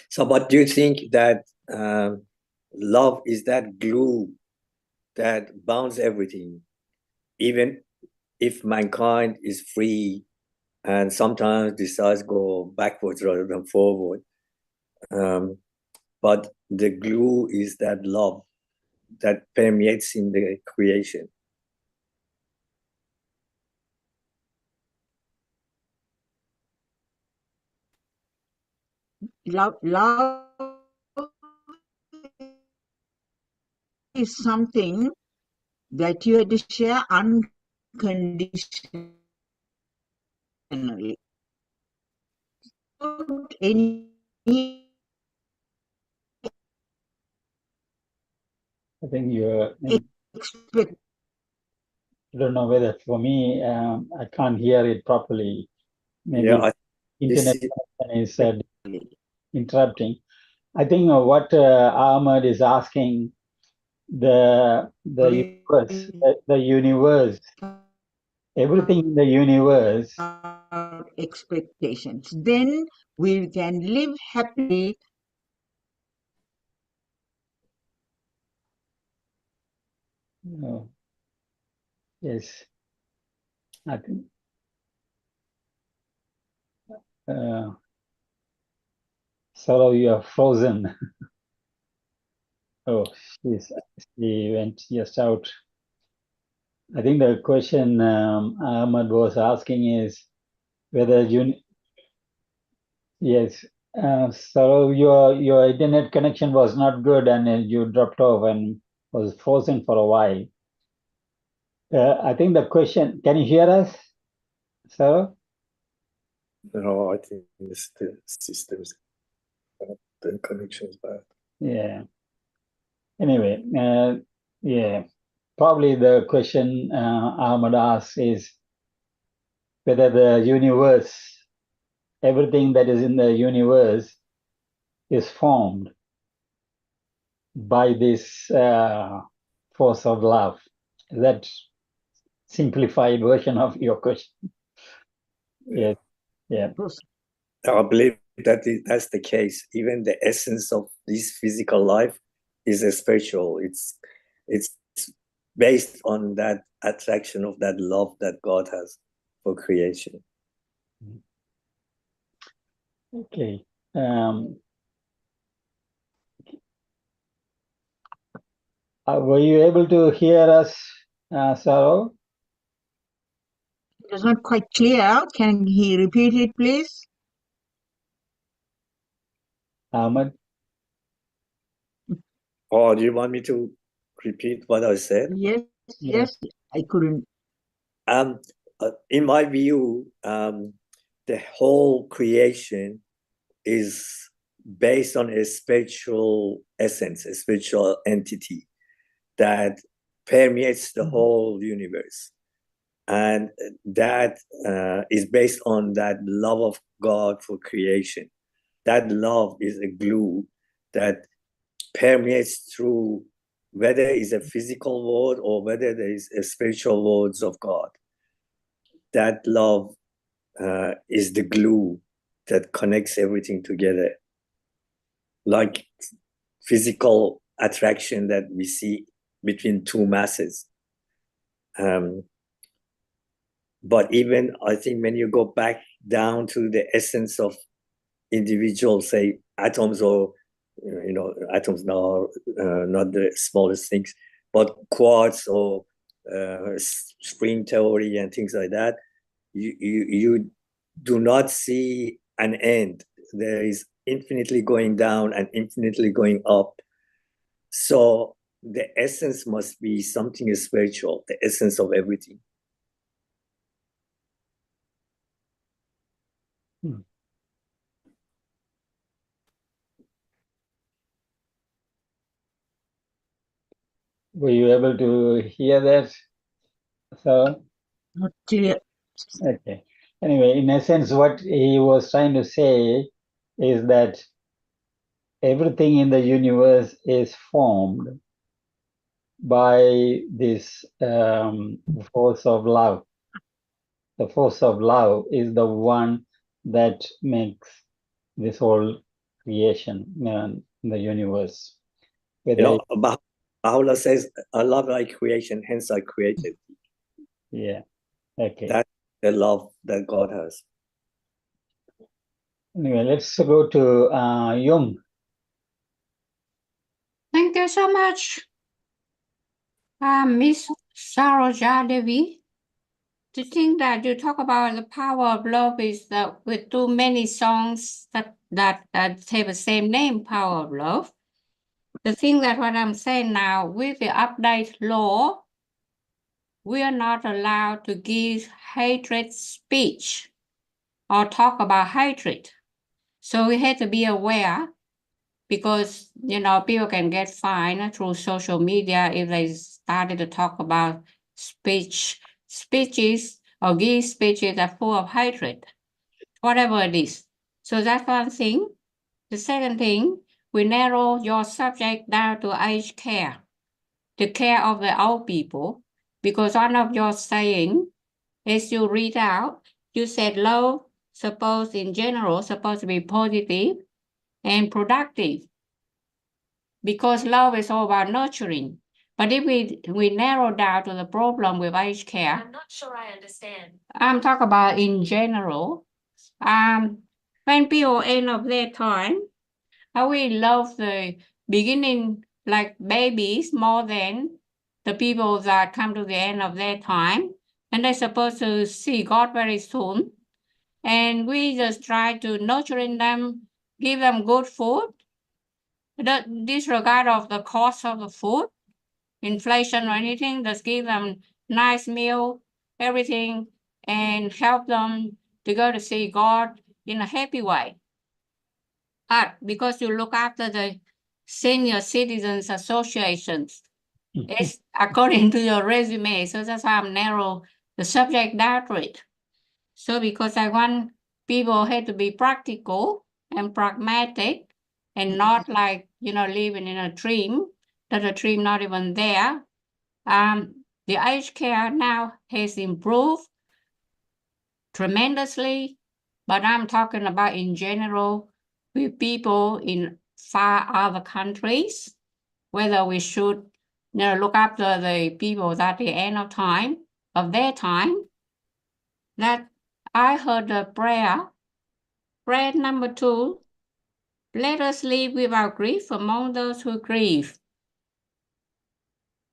[SPEAKER 11] So, but do you think that love is that glue that bounds everything, even if mankind is free and sometimes decides go backwards rather than forward? But the glue is that love that permeates in the creation.
[SPEAKER 8] Love is something that you had to share unconditionally. Without any
[SPEAKER 1] I think you're,
[SPEAKER 8] expect.
[SPEAKER 1] I don't know whether for me, I can't hear it properly. Maybe
[SPEAKER 11] Yeah,
[SPEAKER 1] internet connection is interrupting. I think what Ahmed is asking, the universe, the universe, everything in the universe.
[SPEAKER 8] Expectations. Then we can live happily.
[SPEAKER 1] Oh, yes, I think. So you are frozen. Oh, she went just out. I think the question Ahmad was asking is whether yes. So your internet connection was not good and you dropped off and was frozen for a while. I think the question, can you hear us, Sarah?
[SPEAKER 11] No, I think it's the systems. The connection is bad.
[SPEAKER 1] Yeah. Anyway, yeah. Probably the question Ahmad asks is whether the universe, everything that is in the universe is formed by this force of love. Is that simplified version of your question? Yes. Yeah.
[SPEAKER 11] I believe that that's the case. Even the essence of this physical life is spiritual. It's based on that attraction of that love that God has for creation.
[SPEAKER 1] Okay. Were you able to hear us, Sarah?
[SPEAKER 8] It was not quite clear. Can he repeat it, please?
[SPEAKER 1] Ahmed?
[SPEAKER 11] Oh, do you want me to repeat what I said?
[SPEAKER 8] Yes, yes. I couldn't.
[SPEAKER 11] In my view, the whole creation is based on a spiritual essence, a spiritual entity that permeates the whole universe. And that is based on that love of God for creation. That love is a glue that permeates through whether it's a physical world or whether there is a spiritual worlds of God. That love is the glue that connects everything together. Like physical attraction that we see between two masses. But even I think when you go back down to the essence of individual, say atoms, or atoms now are not the smallest things, but quarks or string theory and things like that, you do not see an end. There is infinitely going down and infinitely going up. So the essence must be something spiritual, the essence of everything.
[SPEAKER 1] Were you able to hear that? So,
[SPEAKER 8] Not clear.
[SPEAKER 1] okay. Anyway, in essence, what he was trying to say is that everything in the universe is formed by this force of love. The force of love is the one that makes this whole creation in the universe.
[SPEAKER 11] Baha'u'llah says, I love thy creation, hence I created.
[SPEAKER 1] Yeah, okay.
[SPEAKER 11] That's the love that God has.
[SPEAKER 1] Anyway, let's go to Jung.
[SPEAKER 7] Thank you so much, Miss Saroja Devi. To think that you talk about the power of love is with too many songs that have the same name, power of love. The thing that what I'm saying now, with the update law, we are not allowed to give hatred speech or talk about hatred. So we have to be aware, because people can get fined through social media if they started to talk about speeches or give speeches that are full of hatred, whatever it is. So that's one thing. The second thing, we narrow your subject down to aged care, the care of the old people, because one of your saying, as you read out, you said love in general supposed to be positive and productive, because love is all about nurturing. But if we narrow down to the problem with aged care,
[SPEAKER 12] I'm not sure I understand.
[SPEAKER 7] I'm talking about in general. When people end of their time, we love the beginning like babies more than the people that come to the end of their time, and they're supposed to see God very soon. And we just try to nurturing them, give them good food, disregard of the cost of the food, inflation or anything, just give them nice meal, everything, and help them to go to see God in a happy way. Because you look after the senior citizens associations, it's according to your resume. So that's why I'm narrow the subject down to it. So because I want people have to be practical and pragmatic and not like, living in a dream, that a dream not even there. The aged care now has improved tremendously, but I'm talking about in general with people in far other countries, whether we should look after the people at the end of their time. That I heard the prayer number 2, let us live without grief among those who grieve.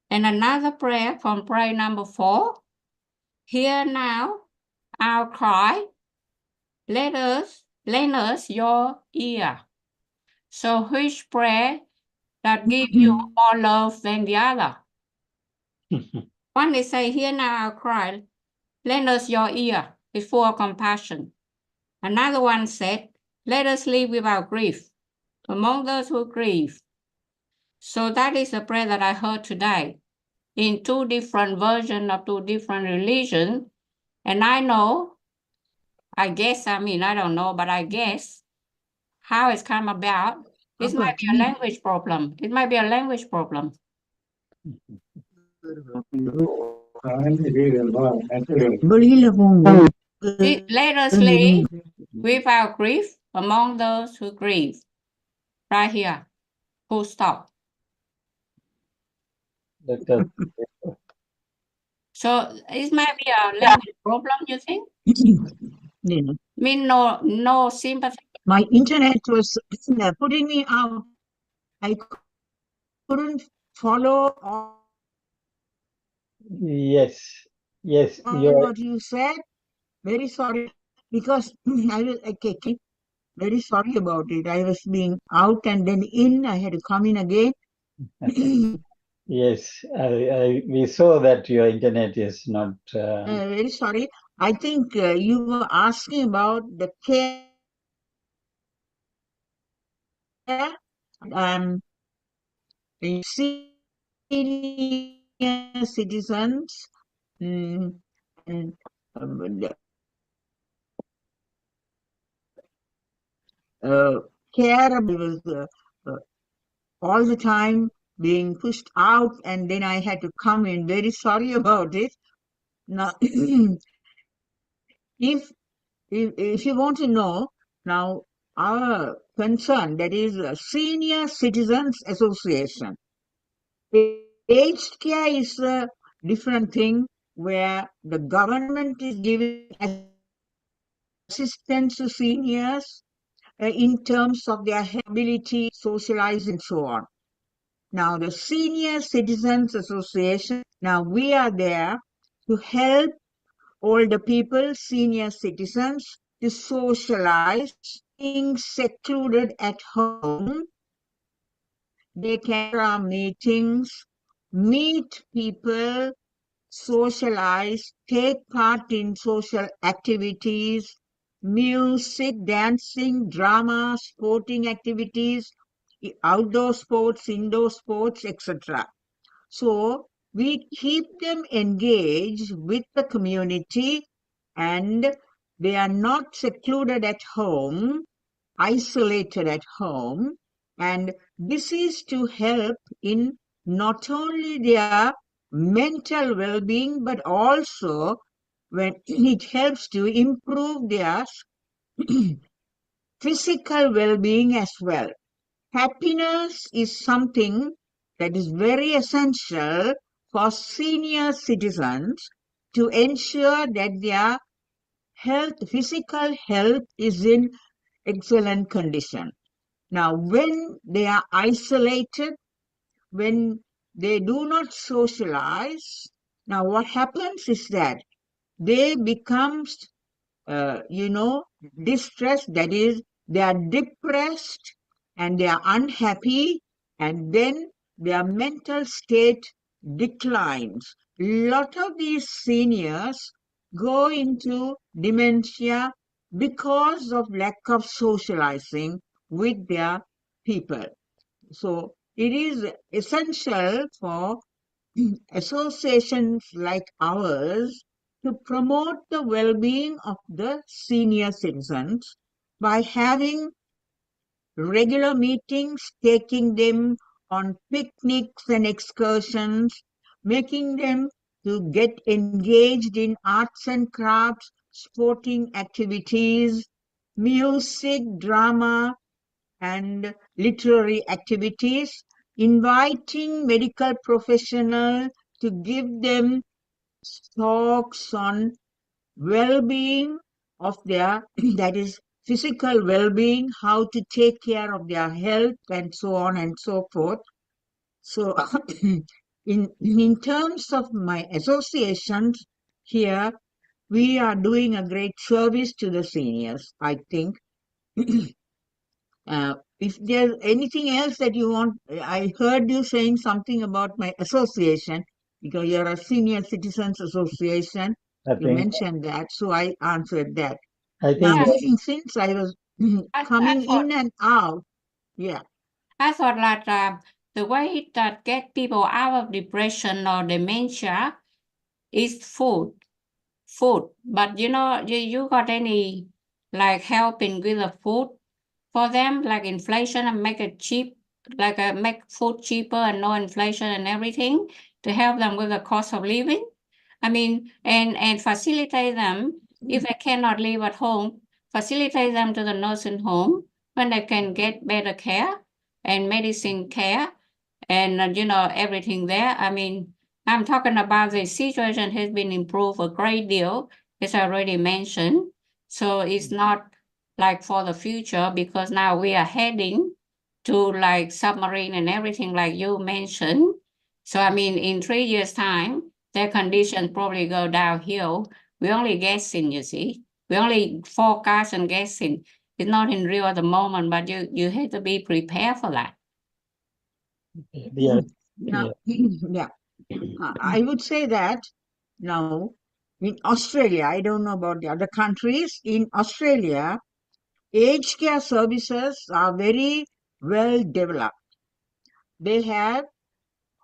[SPEAKER 7] And another prayer from prayer number 4, hear now our cry, lend us your ear. So which prayer that give you more love than the other? One is say, hear now our cry, lend us your ear, is full of compassion. Another one said, let us live without grief among those who grieve. So that is the prayer that I heard today. in two different versions of two different religions. And I guess, I don't know, but I guess how it's come about. It might be a language problem. It might be a language problem. Let us live without grief among those who grieve. Right here. Full stop.
[SPEAKER 1] Let us
[SPEAKER 7] So it might be a language problem, you think? No sympathy.
[SPEAKER 8] My internet was putting me out. I couldn't follow
[SPEAKER 1] yes, yes,
[SPEAKER 8] all
[SPEAKER 1] you're
[SPEAKER 8] what you said. Very sorry, because I was very sorry about it. I was being out and then in. I had to come in again.
[SPEAKER 1] yes. We saw that your internet is not.
[SPEAKER 8] Very sorry. I think you were asking about the care. Senior citizens and care about all the time being pushed out, and then I had to come in. Very sorry about it. Now, if you want to know, now our concern, that is Senior Citizens Association. Aged care is a different thing where the government is giving assistance to seniors in terms of their ability, socialize, and so on. Now, the Senior Citizens Association, now we are there to help older people, senior citizens, to socialize, being secluded at home. They can have meetings, meet people, socialize, take part in social activities, music, dancing, drama, sporting activities, outdoor sports, indoor sports, etc. So we keep them engaged with the community, and they are not secluded at home, isolated at home. And this is to help in not only their mental well-being, but also when it helps to improve their physical well-being as well. Happiness is something that is very essential for senior citizens to ensure that their health, physical health is in excellent condition. Now, when they are isolated, when they do not socialize, now what happens is that they become, distressed, that is, they are depressed and they are unhappy, and then their mental state declines. A lot of these seniors go into dementia because of lack of socializing with their people. So it is essential for associations like ours to promote the well-being of the senior citizens by having regular meetings, taking them on picnics and excursions, making them to get engaged in arts and crafts, sporting activities, music, drama, and literary activities, inviting medical professionals to give them talks on well-being of their, that is, physical well-being, how to take care of their health, and so on and so forth. So in terms of my associations here, we are doing a great service to the seniors, I think. If there's anything else that you want, I heard you saying something about my association, because you're a senior citizens association. You mentioned that, so I answered that. Now, since I was coming in and out, yeah.
[SPEAKER 7] I thought that the way that get people out of depression or dementia is food. But you got any like helping with the food for them, like inflation and make it cheap, like make food cheaper and no inflation and everything to help them with the cost of living? I mean, and facilitate them if they cannot live at home, facilitate them to the nursing home when they can get better care and medicine care and everything there. I mean, I'm talking about the situation has been improved a great deal, as I already mentioned. So it's not like for the future because now we are heading to like submarine and everything like you mentioned. So I mean, in 3 years' time, their conditions probably go downhill. We're only guessing, you see. We only forecast and guessing. It's not in real at the moment, but you have to be prepared for that.
[SPEAKER 1] Yeah.
[SPEAKER 8] Now, yeah, I would say that now in Australia, I don't know about the other countries. In Australia, aged care services are very well developed. They have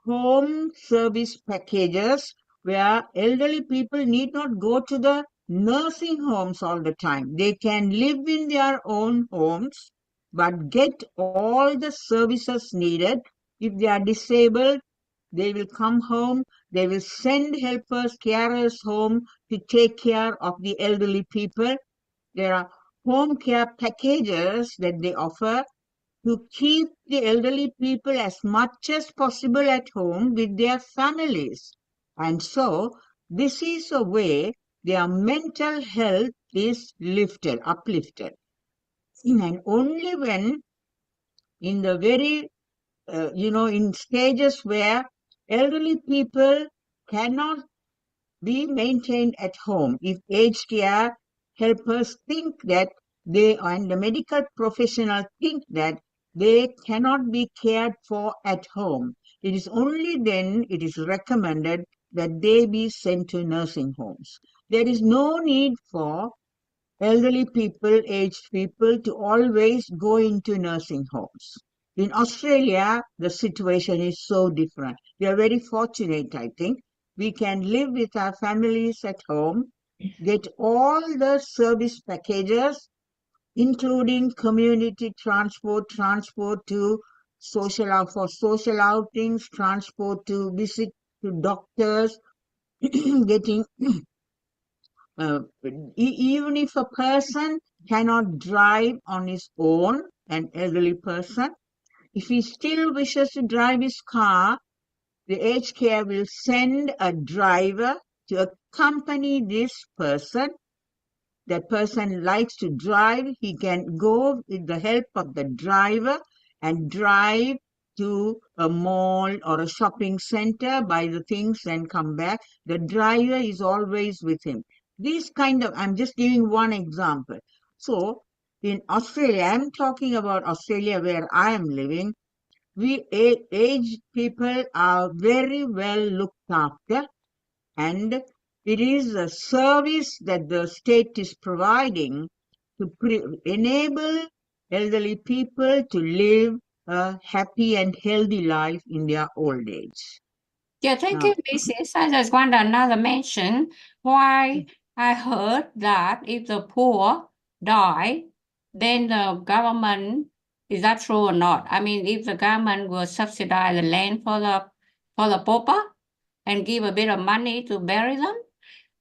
[SPEAKER 8] home service packages where elderly people need not go to the nursing homes all the time. They can live in their own homes but get all the services needed. If they are disabled, they will come home. They will send helpers, carers home to take care of the elderly people. There are home care packages that they offer to keep the elderly people as much as possible at home with their families. And so, this is a way their mental health is uplifted. And only when in the very, in stages where elderly people cannot be maintained at home, if aged care helpers think that and the medical professionals think that they cannot be cared for at home, it is only then it is recommended that they be sent to nursing homes. There is no need for elderly people, aged people to always go into nursing homes. In Australia, the situation is so different. We are very fortunate, I think. We can live with our families at home, get all the service packages, including community transport to for social outings, transport to visit to doctors, getting even if a person cannot drive on his own, an elderly person, if he still wishes to drive his car, the aged care will send a driver to accompany this person. That person likes to drive, he can go with the help of the driver and drive to a mall or a shopping center, buy the things and come back. The driver is always with him. This kind of, I'm just giving one example. So in Australia, I'm talking about Australia where I am living, aged people are very well looked after, and it is a service that the state is providing to enable elderly people to live a happy and healthy life in their old age.
[SPEAKER 7] Yeah, thank you, Mrs. I just want another mention why I heard that if the poor die, then the government, is that true or not? I mean, if the government will subsidize the land for the pauper and give a bit of money to bury them.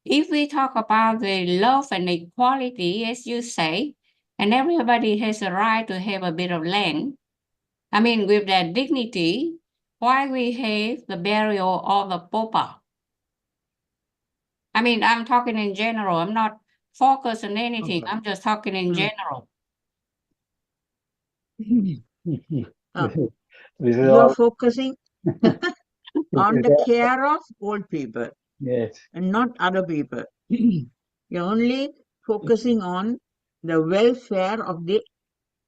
[SPEAKER 7] If we talk about the love and equality, as you say, and everybody has a right to have a bit of land, I mean, with their dignity, why we have the burial of the pauper? I mean, I'm talking in general. I'm not focused on anything.
[SPEAKER 8] Okay.
[SPEAKER 7] I'm just talking in general.
[SPEAKER 1] This is
[SPEAKER 8] You are
[SPEAKER 1] all.
[SPEAKER 8] focusing on the care of old people.
[SPEAKER 1] Yes.
[SPEAKER 8] And not other people. You're only focusing on the welfare of the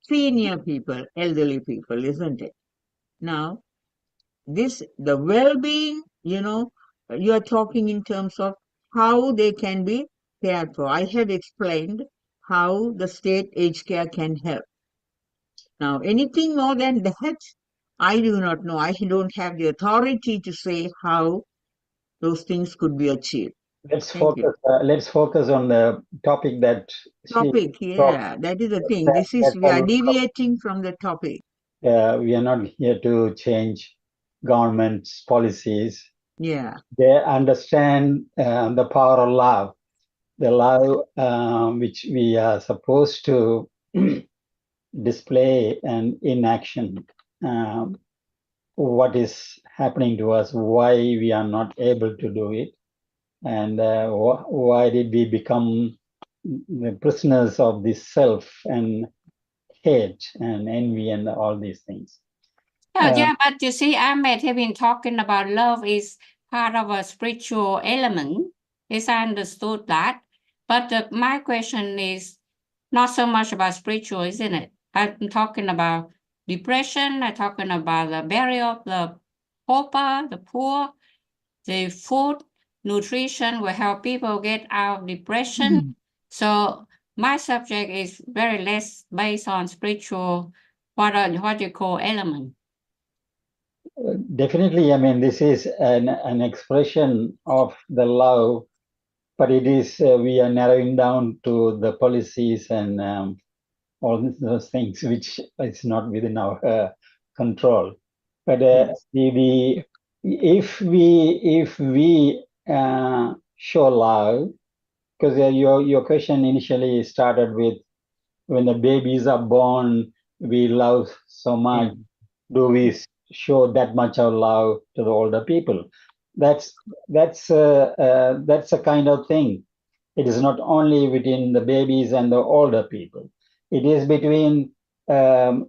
[SPEAKER 8] senior people, elderly people, isn't it? Now, the well-being, you are talking in terms of how they can be cared for. I have explained how the state aged care can help. Now, anything more than that, I do not know. I don't have the authority to say how those things could be achieved.
[SPEAKER 1] Let's
[SPEAKER 8] Thank you.
[SPEAKER 1] focus on the topic that she
[SPEAKER 8] Topic,
[SPEAKER 1] talked.
[SPEAKER 8] yeah, that is the thing.
[SPEAKER 1] That,
[SPEAKER 8] We are deviating from the topic.
[SPEAKER 1] we are not here to change government's policies.
[SPEAKER 8] Yeah.
[SPEAKER 1] They understand the power of love, the love which we are supposed to display and in action. What is happening to us, why we are not able to do it, and why did we become the prisoners of this self and hate and envy and all these things.
[SPEAKER 7] Yeah, but you see, Ahmed have been talking about love is part of a spiritual element. Yes, I understood that. But my question is not so much about spiritual, isn't it? I'm talking about depression. I'm talking about the burial of the pauper, the poor, the food, nutrition will help people get out of depression. So my subject is very less based on spiritual, what you call element.
[SPEAKER 1] Definitely, I mean, this is an expression of the love, but it is, we are narrowing down to the policies and all those things, which is not within our control. But
[SPEAKER 8] Yes.
[SPEAKER 1] if we show love, because your question initially started with when the babies are born, we love so much. Do we show that much of love to the older people? That's a kind of thing. It is not only between the babies and the older people. It is between from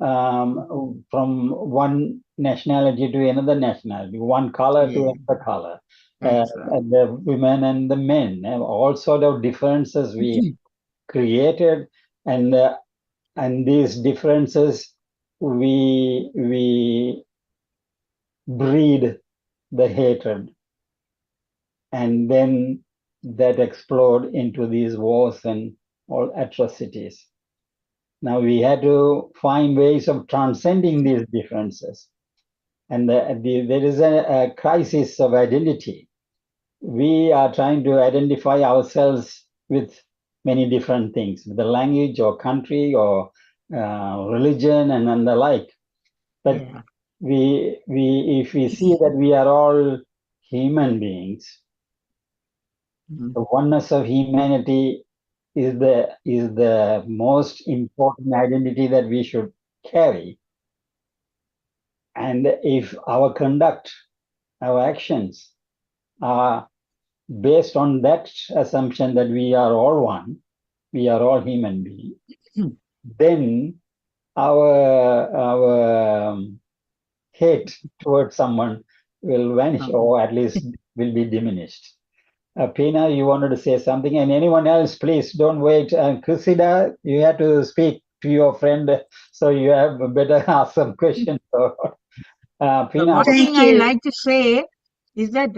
[SPEAKER 1] one nationality to another nationality, one color to another color, and the women and the men, and all sort of differences we created, and these differences we breed the hatred, and then that explode into these wars and all atrocities. Now we had to find ways of transcending these differences, and there is a crisis of identity. We are trying to identify ourselves with many different things, the language or country or religion and the like. But if we see that we are all human beings, the oneness of humanity is the most important identity that we should carry. And if our conduct, our actions are based on that assumption that we are all one, we are all human beings, then our hate towards someone will vanish, or at least will be diminished. Pina, you wanted to say something, and anyone else, please don't wait. Cressida, you have to speak to your friend, so you have better ask some questions. So, Pina,
[SPEAKER 8] One thing I like to say is that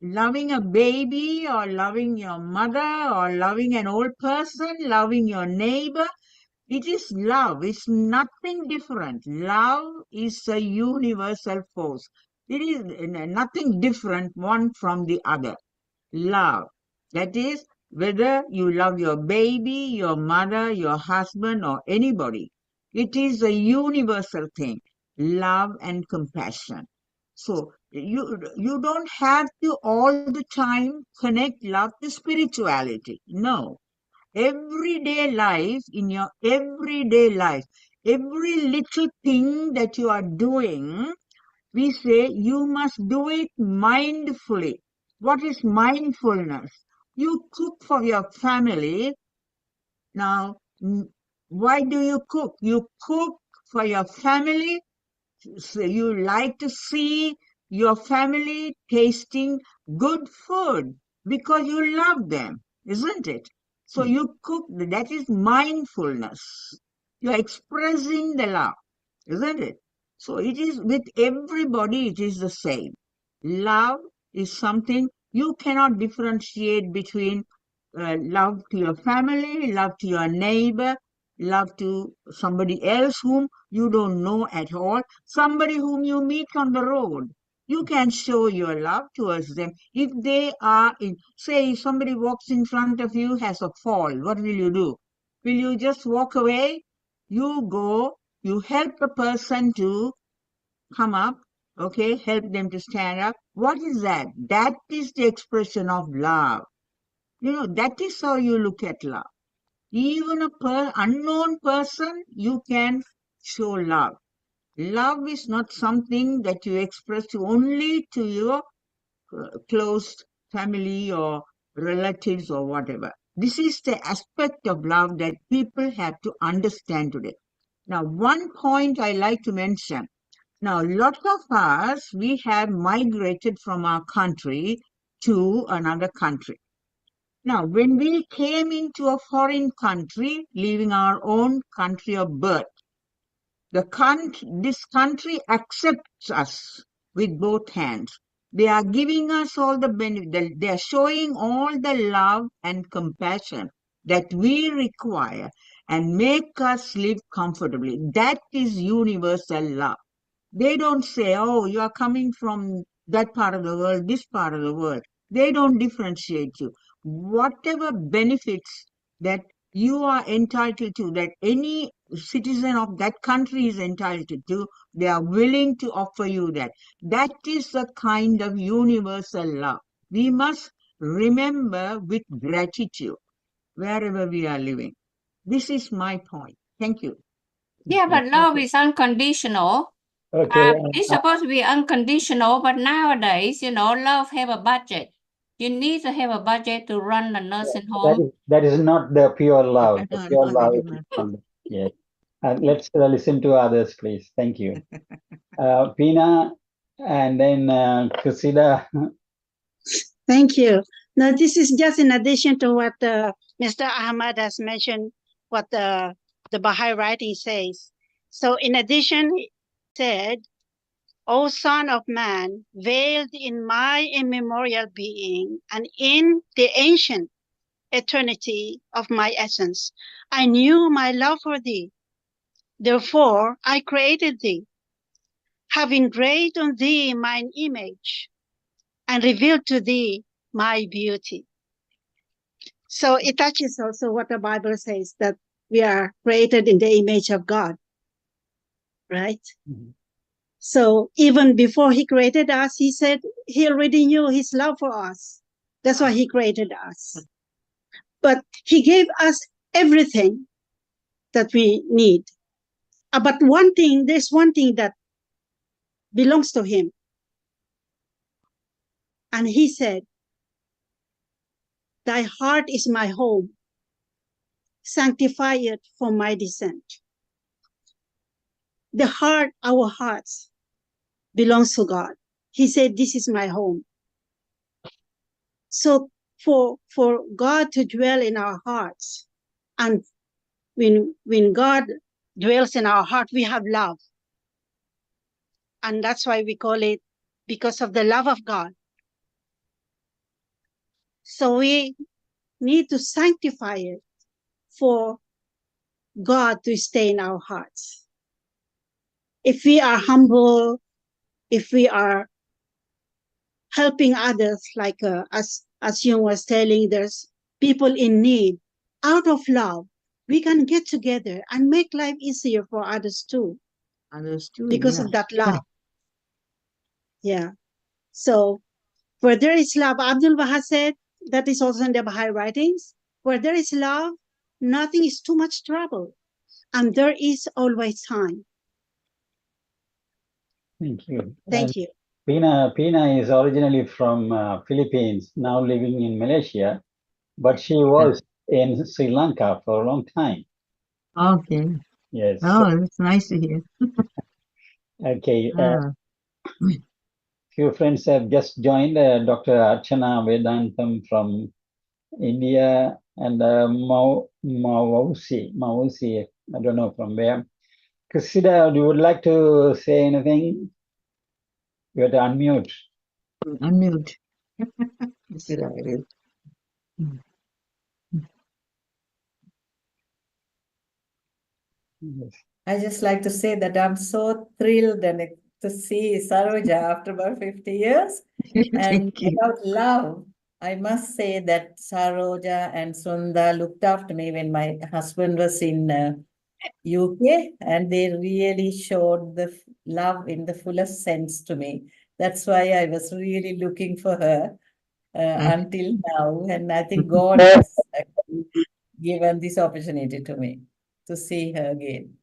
[SPEAKER 8] loving a baby or loving your mother or loving an old person, loving your neighbor, it is love. It's nothing different. Love is a universal force. It is nothing different one from the other. Love. That is, whether you love your baby, your mother, your husband, or anybody, it is a universal thing. Love and compassion. So you don't have to all the time connect love to spirituality. No. Everyday life, in your everyday life, every little thing that you are doing, we say you must do it mindfully. What is mindfulness? You cook for your family. Now, why do you cook? You cook for your family. So you like to see your family tasting good food because you love them, isn't it? So you cook, that is mindfulness. You're expressing the love, isn't it? So it is with everybody, it is the same. Love is something you cannot differentiate between love to your family, love to your neighbor, love to somebody else whom you don't know at all, somebody whom you meet on the road. You can show your love towards them. If they are in, say, if somebody walks in front of you, has a fall, what will you do? Will you just walk away? You go, you help the person to come up, okay, help them to stand up. What is that? That is the expression of love. You know, that is how you look at love. Even a unknown person, you can show love. Love is not something that you express only to your close family or relatives or whatever. This is the aspect of love that people have to understand today. Now, one point I like to mention. Now, lots of us, we have migrated from our country to another country. Now, when we came into a foreign country, leaving our own country of birth, this country accepts us with both hands. They are giving us all the benefit. They are showing all the love and compassion that we require and make us live comfortably. That is universal love. They don't say, oh, you are coming from that part of the world, this part of the world. They don't differentiate you. Whatever benefits that you are entitled to, that any citizen of that country is entitled to, they are willing to offer you that. That is the kind of universal love. We must remember with gratitude wherever we are living. This is my point. Thank you.
[SPEAKER 7] Yeah, but love is unconditional.
[SPEAKER 1] Okay.
[SPEAKER 7] It's supposed to be unconditional, but nowadays, love have a budget. You need to have a budget to run the nursing home.
[SPEAKER 1] That is not the pure love. The pure love is not. Yes. Let's listen to others, please. Thank you. Pina, and then Kusida.
[SPEAKER 9] Thank you. Now, this is just in addition to what Mr. Ahmad has mentioned, what the Baha'i writing says. So, in addition, it said, O Son of Man, veiled in my immemorial being and in the ancient eternity of my essence, I knew my love for thee. Therefore, I created thee, having engraved on thee mine image and revealed to thee my beauty. So it touches also what the Bible says, that we are created in the image of God, right?
[SPEAKER 1] Mm-hmm.
[SPEAKER 9] So even before he created us, he said he already knew his love for us. That's why he created us. But he gave us everything that we need. But there's one thing that belongs to him. And he said, thy heart is my home. Sanctify it for my descent. The heart, our hearts, belongs to God. He said, this is my home. So for God to dwell in our hearts, and when God dwells in our heart, we have love. And that's why we call it because of the love of God. So we need to sanctify it for God to stay in our hearts. If we are humble, if we are helping others, like as Yung was telling, there's people in need, out of love, we can get together and make life easier for others too.
[SPEAKER 8] Others too,
[SPEAKER 9] Because
[SPEAKER 8] yeah.
[SPEAKER 9] of that love. Yeah. So where there is love, Abdul Baha said, that is also in the Baha'i writings, where there is love, nothing is too much trouble. And there is always time.
[SPEAKER 1] Thank you.
[SPEAKER 9] Thank you.
[SPEAKER 1] Pina is originally from Philippines, now living in Malaysia, but she was in Sri Lanka for a long time.
[SPEAKER 8] Okay.
[SPEAKER 1] Yes.
[SPEAKER 8] Oh, that's nice to hear.
[SPEAKER 1] Okay.
[SPEAKER 8] Ah.
[SPEAKER 1] Few friends have just joined. Dr. Archana Vedantam from India, and Mausi, I don't know from where. Kusida, you would like to say anything? You have to unmute.
[SPEAKER 8] Unmute. Kusida, it is.
[SPEAKER 1] Yes.
[SPEAKER 13] I just like to say that I'm so thrilled to see Saroja after about 50 years. And
[SPEAKER 8] Thank you.
[SPEAKER 13] about love, I must say that Saroja and Sunda looked after me when my husband was in UK, and they really showed the love in the fullest sense to me. That's why I was really looking for her until now, and I think God has actually given this opportunity to me to see her again.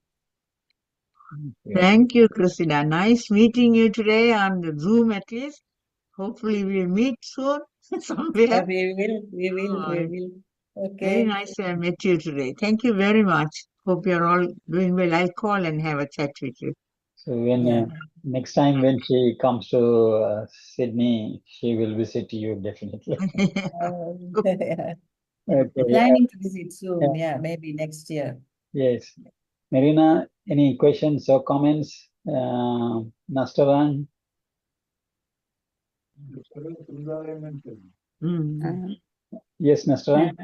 [SPEAKER 8] Thank you, Christina. Nice meeting you today on the Zoom at least. Hopefully we'll meet soon somewhere.
[SPEAKER 13] We will.
[SPEAKER 8] Very
[SPEAKER 13] Okay.
[SPEAKER 8] nice to have met you today. Thank you very much. Hope you're all doing well. I'll call and have a chat with you.
[SPEAKER 1] So when
[SPEAKER 13] Yeah.
[SPEAKER 1] next time when she comes to Sydney, she will visit you definitely.
[SPEAKER 13] Yeah.
[SPEAKER 1] Okay.
[SPEAKER 13] Planning to visit soon.
[SPEAKER 1] Yeah.
[SPEAKER 13] Yeah, maybe next year.
[SPEAKER 1] Yes. Marina, any questions or comments? Nastaran? Yes, Nastaran?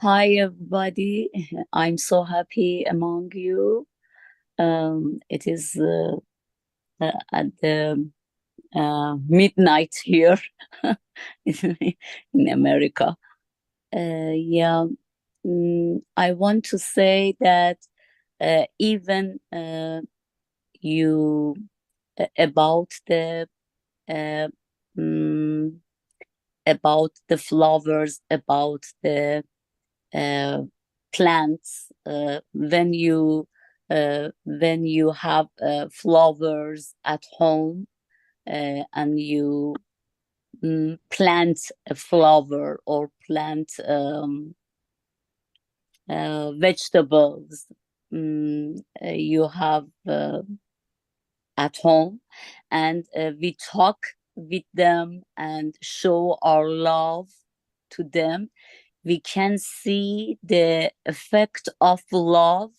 [SPEAKER 14] Hi, everybody. I'm so happy among you. It is at the midnight here in America. Yeah, I want to say that even you about the flowers, about the plants, when you have flowers at home and you plant a flower or plant vegetables you have at home, and we talk with them and show our love to them, we can see the effect of love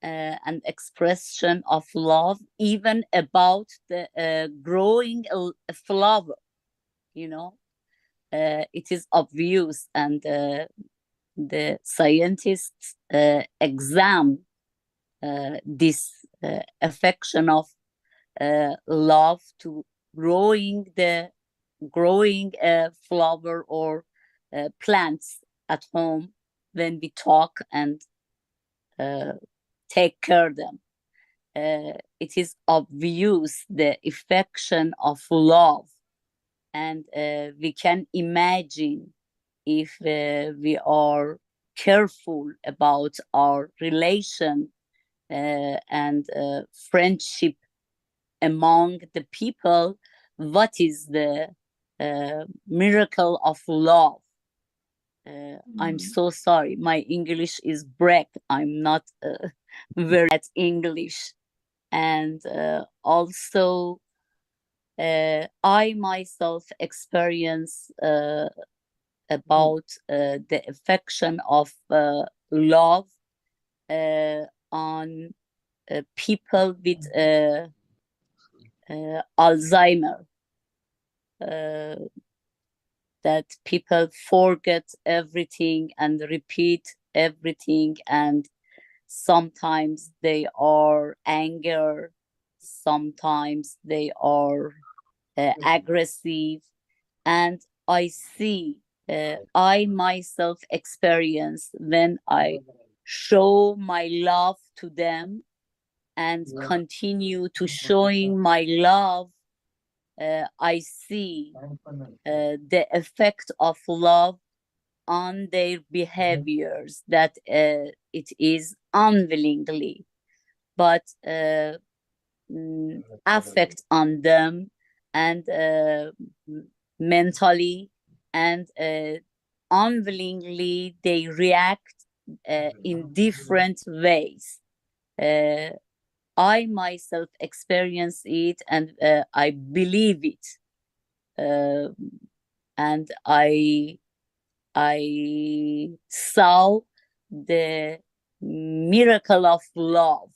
[SPEAKER 14] and expression of love even about the growing a flower, you know. It is obvious, and the scientists examine this affection of love to growing a flower or plants at home when we talk and take care of them. It is obvious the affection of love, and we can imagine if we are careful about our relation and friendship among the people, what is the miracle of love. I'm so sorry, my English is break. I'm not very at English. And also I myself experience about the affection of love on people with Alzheimer, that people forget everything and repeat everything, and sometimes they are angry, sometimes they are aggressive, and I see I myself experience when I show my love to them and continue to showing my love, I see the effect of love on their behaviors, that it is unwillingly, but affect on them, and mentally, and unwillingly they react in different ways. I myself experience it, and I believe it, and I saw the miracle of love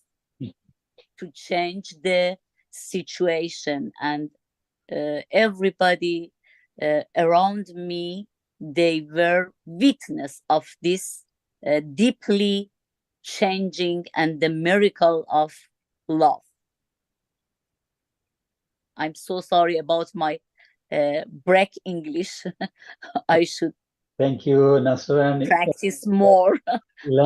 [SPEAKER 14] to change the situation, and everybody around me, they were witness of this deeply changing and the miracle of love. I'm so sorry about my break English. I should
[SPEAKER 1] Thank you, Nasran.
[SPEAKER 14] practice more.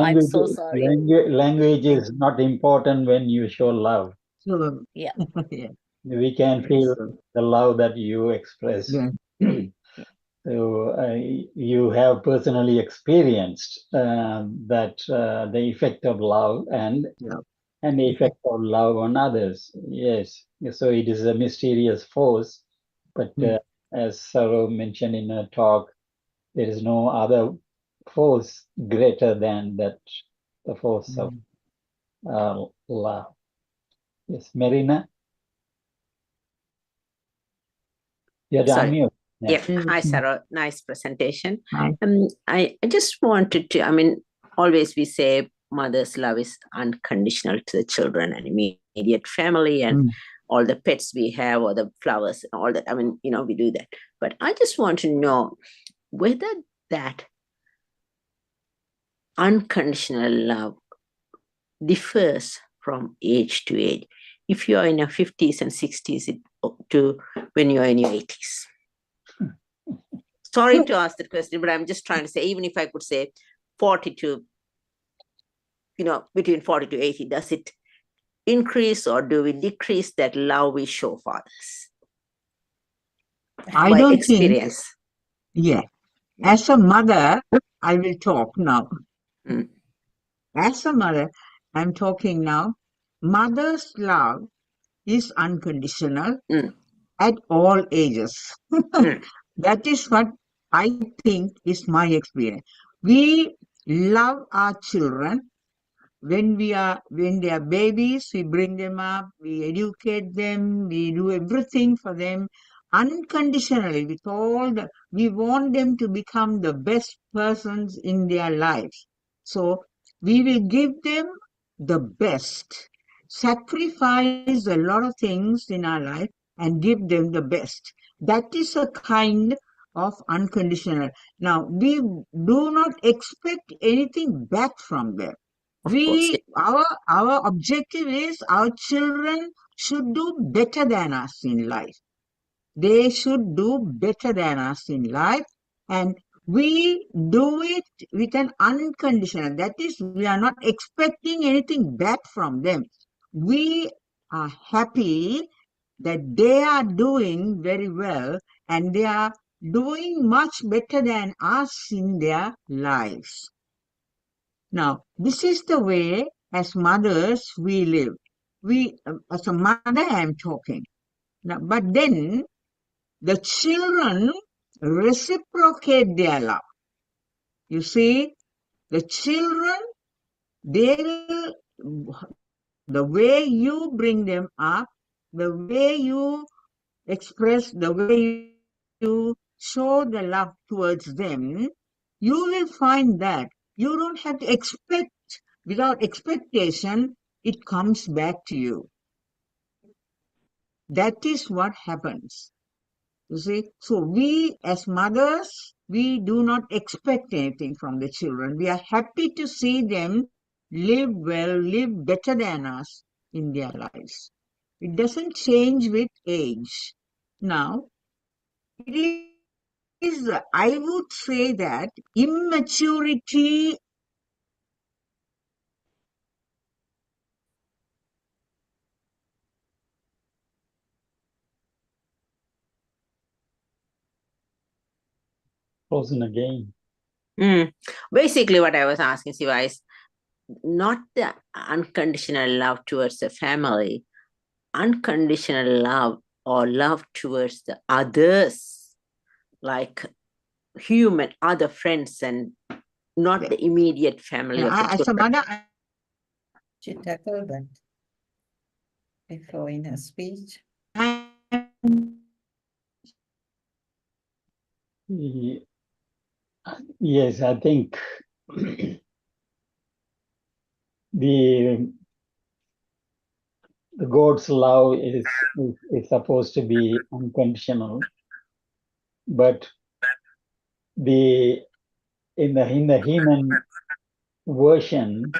[SPEAKER 14] I'm so sorry.
[SPEAKER 1] Language is not important when you show love.
[SPEAKER 8] So,
[SPEAKER 14] Yeah.
[SPEAKER 8] yeah.
[SPEAKER 1] We can feel the love that you express.
[SPEAKER 8] Yeah.
[SPEAKER 1] So you have personally experienced that the effect of love and the effect of love on others. Yes. So it is a mysterious force, but as Saro mentioned in her talk, there is no other force greater than that, the force of love. Yes, Marina, you're
[SPEAKER 6] Sorry.
[SPEAKER 1] unmute.
[SPEAKER 6] Yeah. Hi, Sarah. Nice presentation.
[SPEAKER 8] Hi.
[SPEAKER 6] I just wanted to, I mean, always we say mother's love is unconditional to the children and immediate family and all the pets we have or the flowers and all that. I mean, you know, we do that. But I just want to know whether that unconditional love differs from age to age. If you are in your 50s and 60s to when you are in your 80s. Sorry to ask that question, but I'm just trying to say, even if I could say 40 to, you know, between 40 to 80, does it increase or do we decrease that love we show for others?
[SPEAKER 8] I
[SPEAKER 6] By
[SPEAKER 8] don't
[SPEAKER 6] experience.
[SPEAKER 8] think, yeah. As a mother, I will talk now. As a mother, I'm talking now. Mother's love is unconditional at all ages. That is what I think is my experience. We love our children when they are babies. We bring them up, we educate them, we do everything for them unconditionally with we want them to become the best persons in their lives. So we will give them the best, sacrifice a lot of things in our life and give them the best. That is a kind of unconditional. Now, we do not expect anything back from them. Our objective is our children should do better than us in life. They should do better than us in life, and we do it with an unconditional. That is, we are not expecting anything back from them. We are happy that they are doing very well and they are doing much better than us in their lives. Now, this is the way as mothers we live. As a mother, I am talking. Now, but then the children reciprocate their love. You see, the children, the way you bring them up, the way you express, the way you show the love towards them, you will find that you don't have to expect, without expectation, it comes back to you. That is what happens. You see, so we as mothers, we do not expect anything from the children. We are happy to see them live well, live better than us in their lives. It doesn't change with age. Now, it is, I would say that immaturity
[SPEAKER 1] Frozen again.
[SPEAKER 6] Basically, what I was asking Siva is not the unconditional love towards the family, unconditional love or love towards the others, like human, other friends, and not the immediate family of the
[SPEAKER 8] as a
[SPEAKER 6] children.
[SPEAKER 8] mother,
[SPEAKER 13] She tackled that before in her speech.
[SPEAKER 1] Yes, I think the God's love is supposed to be unconditional, but in the human version,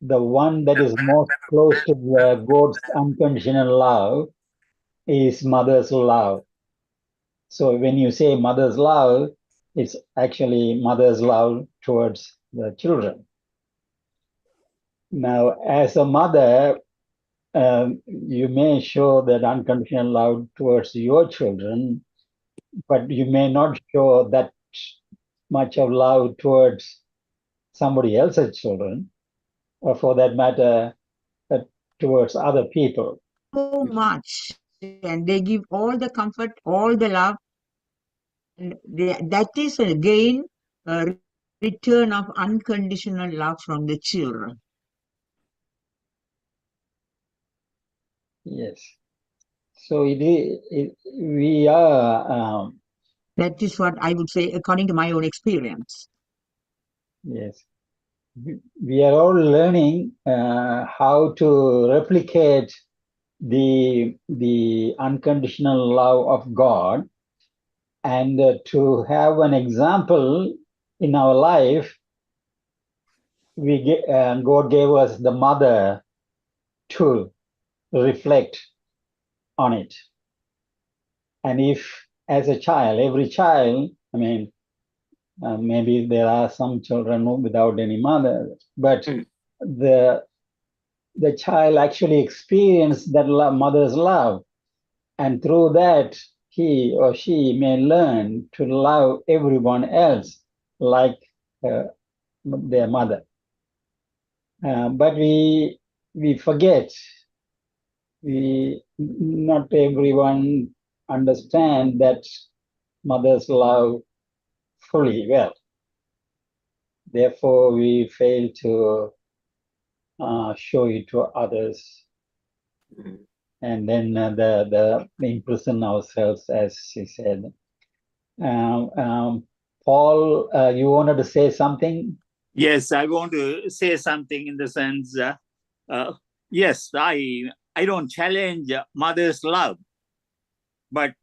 [SPEAKER 1] the one that is most close to God's unconditional love is mother's love. So when you say mother's love, it's actually mother's love towards the children. Now, as a mother, you may show that unconditional love towards your children, but you may not show that much of love towards somebody else's children, or for that matter, towards other people.
[SPEAKER 8] So much, and they give all the comfort, all the love, and that is again a return of unconditional love from the children.
[SPEAKER 1] Yes. So we are.
[SPEAKER 8] That is what I would say, according to my own experience.
[SPEAKER 1] Yes. We are all learning how to replicate the unconditional love of God, and to have an example in our life. God gave us the mother to reflect on it. And if, as a child, every child, I mean, maybe there are some children without any mother, but the child actually experienced that mother's love, and through that he or she may learn to love everyone else like their mother. But we forget. Not everyone understand that mother's love fully well. Therefore, we fail to show it to others, and then the imprison ourselves, as she said. Paul, you wanted to say something?
[SPEAKER 10] Yes, I want to say something in the sense, yes, I don't challenge mother's love, but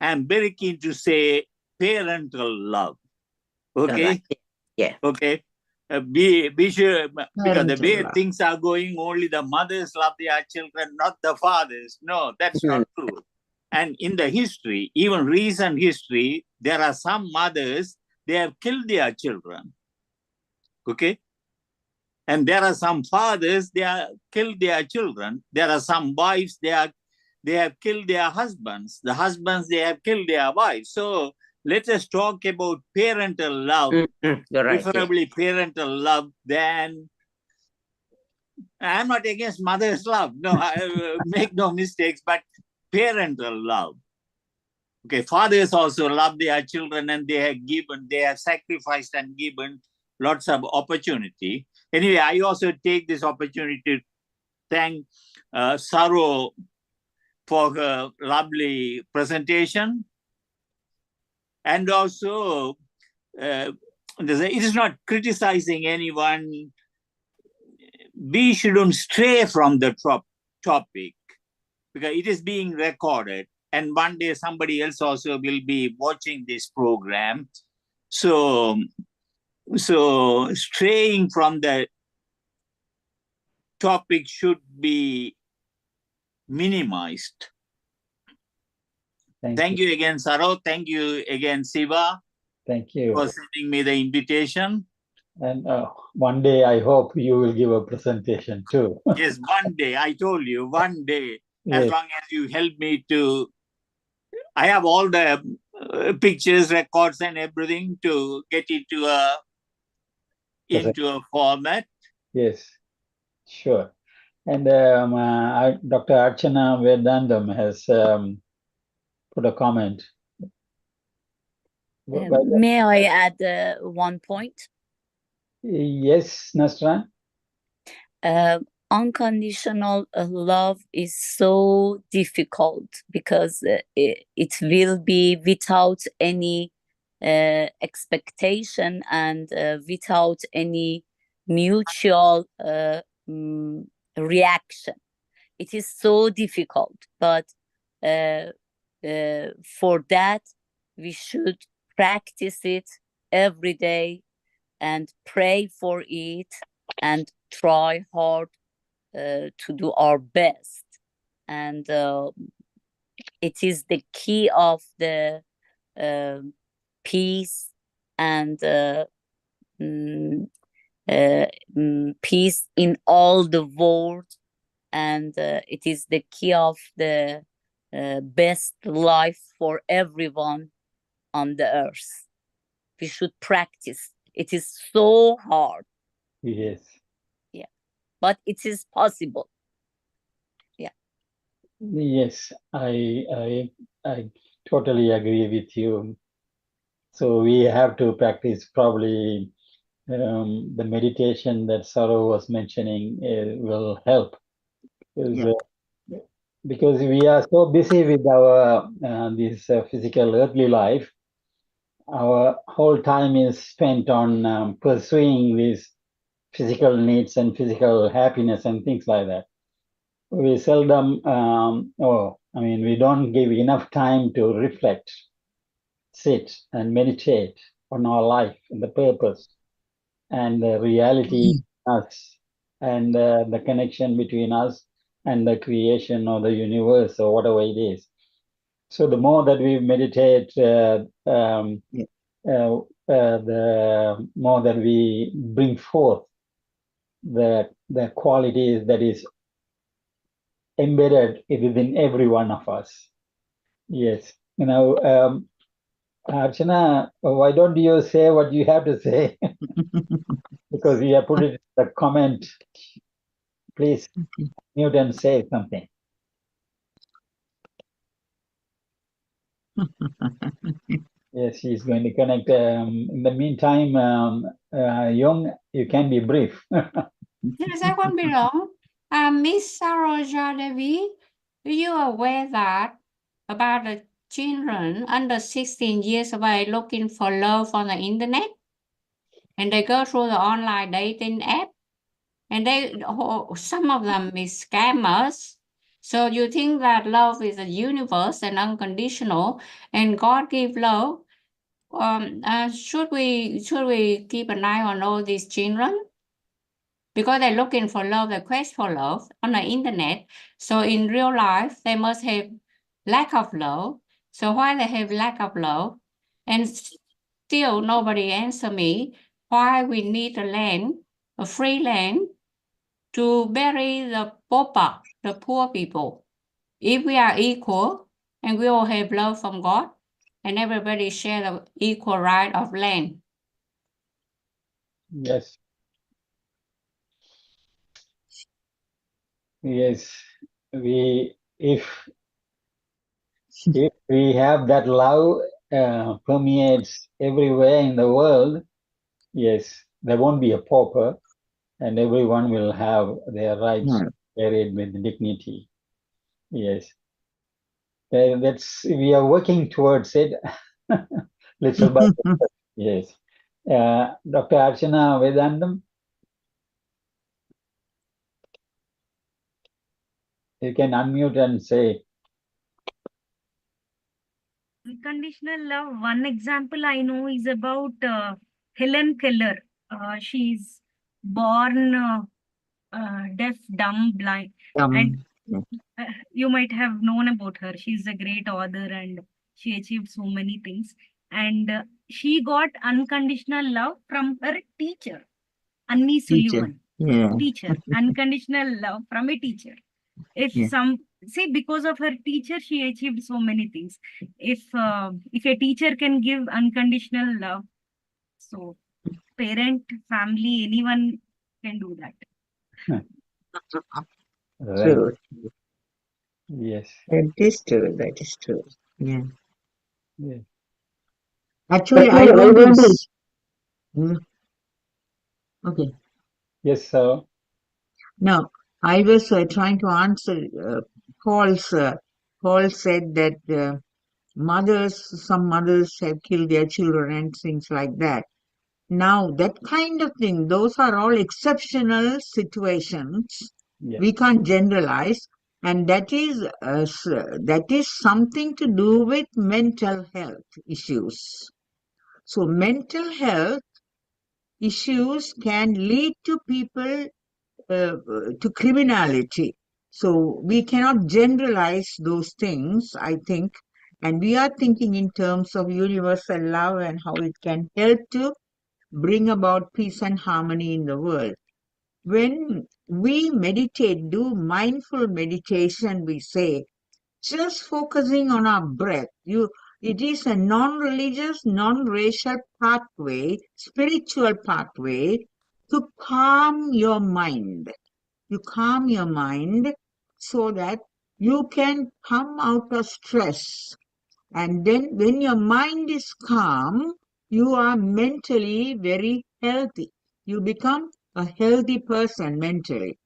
[SPEAKER 10] I'm very keen to say parental love. Okay?
[SPEAKER 6] Yeah.
[SPEAKER 10] Okay. Be sure, because the
[SPEAKER 8] Parental
[SPEAKER 10] way
[SPEAKER 8] love.
[SPEAKER 10] things are going, only the mothers love their children, not the fathers. No, that's not true. And in the history, even recent history, there are some mothers, they have killed their children. Okay? And there are some fathers, they have killed their children. There are some wives, they have killed their husbands. The husbands, they have killed their wives. So let us talk about parental love, preferably parental love than. I'm not against mother's love. No, I make no mistakes, but parental love. Okay, fathers also love their children, and they have sacrificed and given lots of opportunity. Anyway, I also take this opportunity to thank Saro for her lovely presentation. And also, it is not criticizing anyone. We shouldn't stray from the topic, because it is being recorded. And one day somebody else also will be watching this program. So straying from the topic should be minimized. Thank you again, Saro. Thank you again, Siva.
[SPEAKER 1] Thank you
[SPEAKER 10] for sending me the invitation.
[SPEAKER 1] And one day I hope you will give a presentation too.
[SPEAKER 10] Yes, one day. I told you, one day.
[SPEAKER 1] Yes.
[SPEAKER 10] As long as you help me to, I have all the pictures, records, and everything to get into a format.
[SPEAKER 1] Yes, sure. And Dr. Archana Vedandam has put a comment.
[SPEAKER 14] May I add one point?
[SPEAKER 1] Yes, Nasran.
[SPEAKER 14] Unconditional love is so difficult because it will be without any expectation and without any mutual reaction. It is so difficult, but for that we should practice it every day and pray for it and try hard to do our best, and it is the key of the peace and peace in all the world, and it is the key of the best life for everyone on the earth. We should practice. It is so hard.
[SPEAKER 1] Yes.
[SPEAKER 14] Yeah, but it is possible. Yeah.
[SPEAKER 1] Yes, I totally agree with you. So we have to practice probably the meditation that Saro was mentioning will help. Because we are so busy with our this physical earthly life, our whole time is spent on pursuing these physical needs and physical happiness and things like that. We seldom, we don't give enough time to reflect, sit and meditate on our life and the purpose and the reality of us and the connection between us and the creation of the universe or whatever it is. So the more that we meditate, the more that we bring forth the qualities that is embedded within every one of us. Yes. Archana, why don't you say what you have to say? Because you have put it in the comment. Please mute and say something. Yes, he's going to connect. In the meantime, Young, you can be brief.
[SPEAKER 7] Yes, I won't be long. Miss Saroja Devi, are you aware that about the children under 16 years of age looking for love on the internet? And they go through the online dating app, and some of them is scammers. So you think that love is a universe and unconditional, and God give love? Should we keep an eye on all these children? Because they're looking for love, they quest for love on the internet. So in real life, they must have lack of love. So why they have lack of love? And still nobody answer me why we need a land, a free land, to bury the pauper, the poor people. If we are equal and we all have love from God, and everybody share the equal right of land.
[SPEAKER 1] Yes. Yes. If we have that love permeates everywhere in the world, yes, there won't be a pauper, and everyone will have their rights buried with dignity. Yes. We are working towards it little by little. Yes. Dr. Archana Vedantam, you can unmute and say.
[SPEAKER 15] Unconditional love. One example I know is about Helen Keller. She's born deaf, dumb, blind, and you might have known about her. She's a great author and she achieved so many things. And she got unconditional love from her teacher, Annie Sullivan. Teacher, unconditional love from a teacher. If because of her teacher, she achieved so many things. If a teacher can give unconditional love, so parent, family, anyone can do that.
[SPEAKER 1] Right.
[SPEAKER 8] True.
[SPEAKER 1] Yes.
[SPEAKER 8] That is true. That is true. Yeah.
[SPEAKER 1] Yeah.
[SPEAKER 8] Actually, I want to. Okay.
[SPEAKER 1] Yes, sir.
[SPEAKER 8] No, I was trying to answer Paul's. Paul said that some mothers have killed their children and things like that. Now, that kind of thing, those are all exceptional situations.
[SPEAKER 1] Yeah.
[SPEAKER 8] We can't generalize, and that is something to do with mental health issues. So mental health issues can lead to people to criminality. So we cannot generalize those things, I think, and we are thinking in terms of universal love and how it can help to bring about peace and harmony in the world. When we meditate, do mindful meditation, we say, just focusing on our breath. It is a non-religious, non-racial pathway, spiritual pathway to calm your mind. You calm your mind so that you can come out of stress. And then when your mind is calm, you are mentally very healthy. You become a healthy person mentally.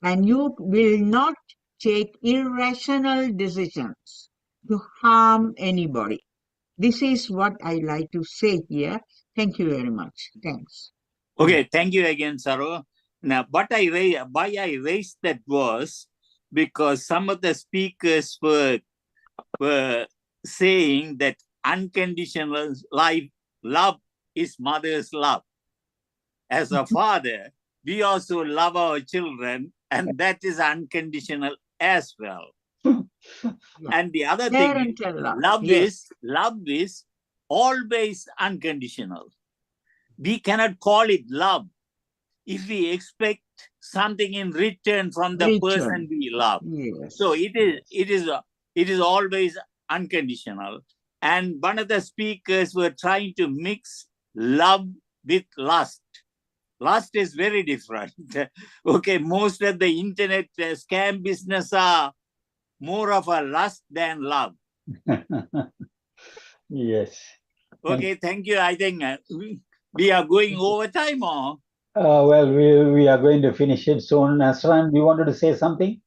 [SPEAKER 8] And you will not take irrational decisions to harm anybody. This is what I like to say here. Thank you very much. Thanks.
[SPEAKER 10] Okay, thank you again, Saro. Now, why I raised that was because some of the speakers were saying that unconditional love is mother's love. As a father, we also love our children, and that is unconditional as well. And the other thing, love is always unconditional. We cannot call it love if we expect something in return from the person we love.
[SPEAKER 8] Yes.
[SPEAKER 10] So it is always unconditional. And one of the speakers were trying to mix love with lust. Lust is very different. Okay, most of the internet scam business are more of a lust than love.
[SPEAKER 1] Yes.
[SPEAKER 10] Okay, thank you. I think we are going over time, or?
[SPEAKER 1] Well, we are going to finish it soon. Nasran, you wanted to say something?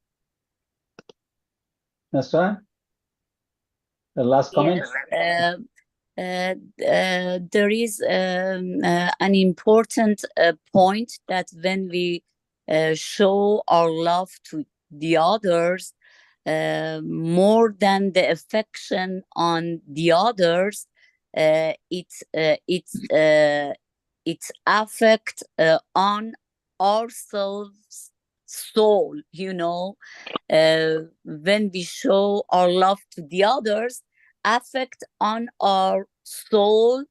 [SPEAKER 1] Nasran? The last comment?
[SPEAKER 14] Yes. There is an important point that when we show our love to the others, more than the affection on the others, it affect on ourselves soul, you know. When we show our love to the others, affect on our soul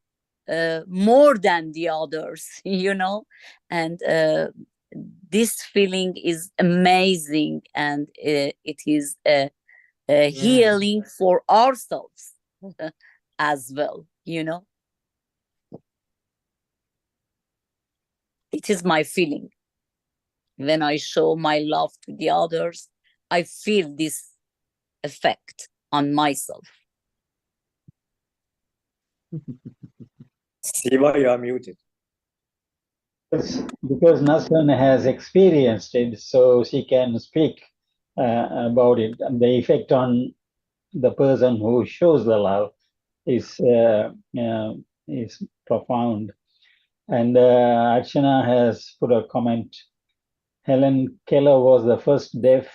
[SPEAKER 14] more than the others, you know. And this feeling is amazing, and it is healing for ourselves as well, you know. It is my feeling. When I show my love to the others, I feel this effect on myself.
[SPEAKER 11] Siva, you are muted.
[SPEAKER 1] Because Nasran has experienced it, so she can speak about it. And the effect on the person who shows the love is profound. And Archana has put a comment. Helen Keller was the first deaf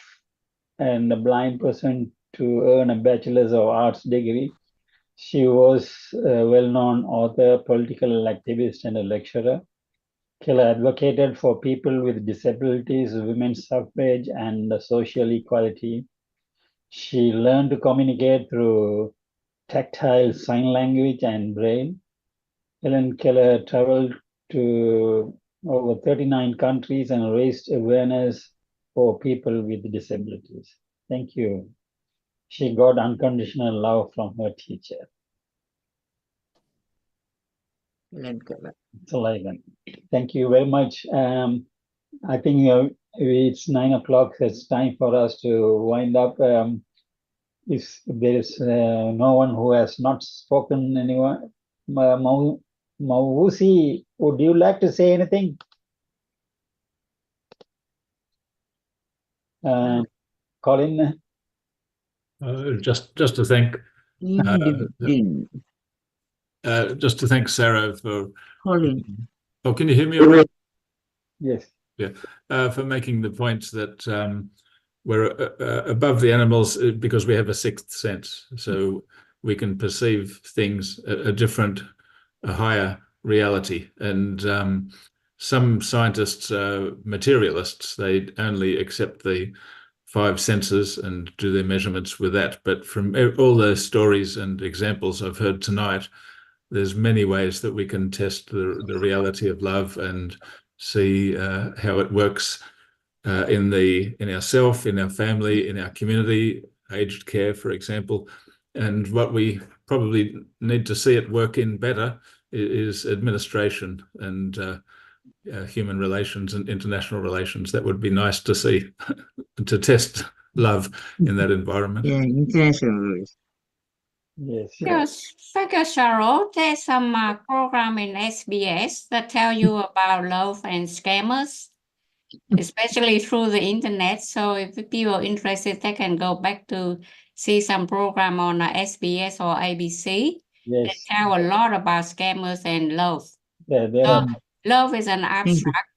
[SPEAKER 1] and a blind person to earn a Bachelor's of Arts degree. She was a well-known author, political activist, and a lecturer. Keller advocated for people with disabilities, women's suffrage, and social equality. She learned to communicate through tactile sign language and braille. Helen Keller traveled to over 39 countries and raised awareness for people with disabilities. Thank you. She got unconditional love from her teacher.
[SPEAKER 8] Helen Keller.
[SPEAKER 1] Thank you very much. I think it's 9 o'clock. It's time for us to wind up. If there is no one who has not spoken, anyone, Mawusi, would you like to say anything? Colin?
[SPEAKER 16] Just to thank just to thank Sarah for
[SPEAKER 8] Colin.
[SPEAKER 16] Oh, can you hear me all right?
[SPEAKER 1] Yes.
[SPEAKER 16] Yeah. For making the point that we're above the animals because we have a sixth sense, so we can perceive things a different, a higher reality, and some scientists are materialists. They only accept the 5 senses and do their measurements with that. But from all the stories and examples I've heard tonight, there's many ways that we can test the reality of love and see how it works in ourself, in our family, in our community, aged care, for example. And what we probably need to see it work in better is administration and human relations and international relations. That would be nice to see, to test love in that environment.
[SPEAKER 8] Yeah, international.
[SPEAKER 1] Yes.
[SPEAKER 7] Yes, thank you, Cheryl. There's some program in SBS that tell you about love and scammers, especially through the internet. So if people are interested, they can go back to see some program on SBS or ABC. They
[SPEAKER 1] Yes.
[SPEAKER 7] tell a lot about scammers and love.
[SPEAKER 1] There are.
[SPEAKER 7] Love is an
[SPEAKER 8] Thank you.
[SPEAKER 7] abstract.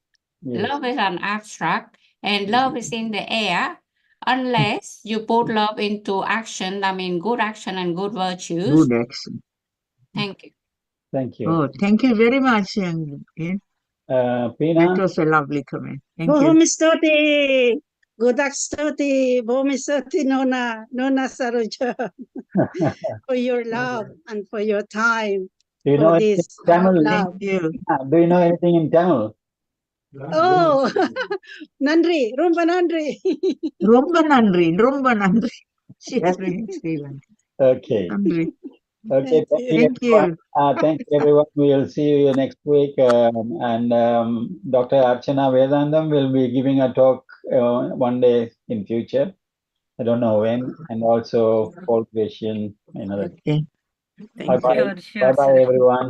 [SPEAKER 1] Yes.
[SPEAKER 7] Love is an abstract, and love is in the air. Unless you put love into action, I mean good action and good virtues.
[SPEAKER 8] Good action.
[SPEAKER 7] Thank you.
[SPEAKER 1] Thank you.
[SPEAKER 8] Oh, thank you very much, young man. That
[SPEAKER 1] Pina,
[SPEAKER 8] was a lovely comment. Thank you.
[SPEAKER 9] Bohumi Stuti. Good Stuti. Bohumi Stuti, Nona Saroja, for your love and for your time.
[SPEAKER 1] do you
[SPEAKER 9] For
[SPEAKER 1] know anything
[SPEAKER 9] this
[SPEAKER 1] in Tamil?
[SPEAKER 9] love.
[SPEAKER 8] Thank you.
[SPEAKER 1] Do you know anything in Tamil?
[SPEAKER 9] Oh, Nandri, Rumba Nandri.
[SPEAKER 8] Romba nandri, romba nandri. She has been in Sri Lanka.
[SPEAKER 1] Okay.
[SPEAKER 8] Nandri.
[SPEAKER 1] Okay.
[SPEAKER 8] Thank you.
[SPEAKER 1] Thank you, everyone. We will see you next week. And Dr. Archana Vedandam will be giving a talk one day in future. I don't know when. And also Paul Christian.
[SPEAKER 8] Okay. Thank
[SPEAKER 1] Bye-bye.
[SPEAKER 8] you.
[SPEAKER 15] Sure, sure,
[SPEAKER 1] Bye-bye,
[SPEAKER 15] sir.
[SPEAKER 1] everyone.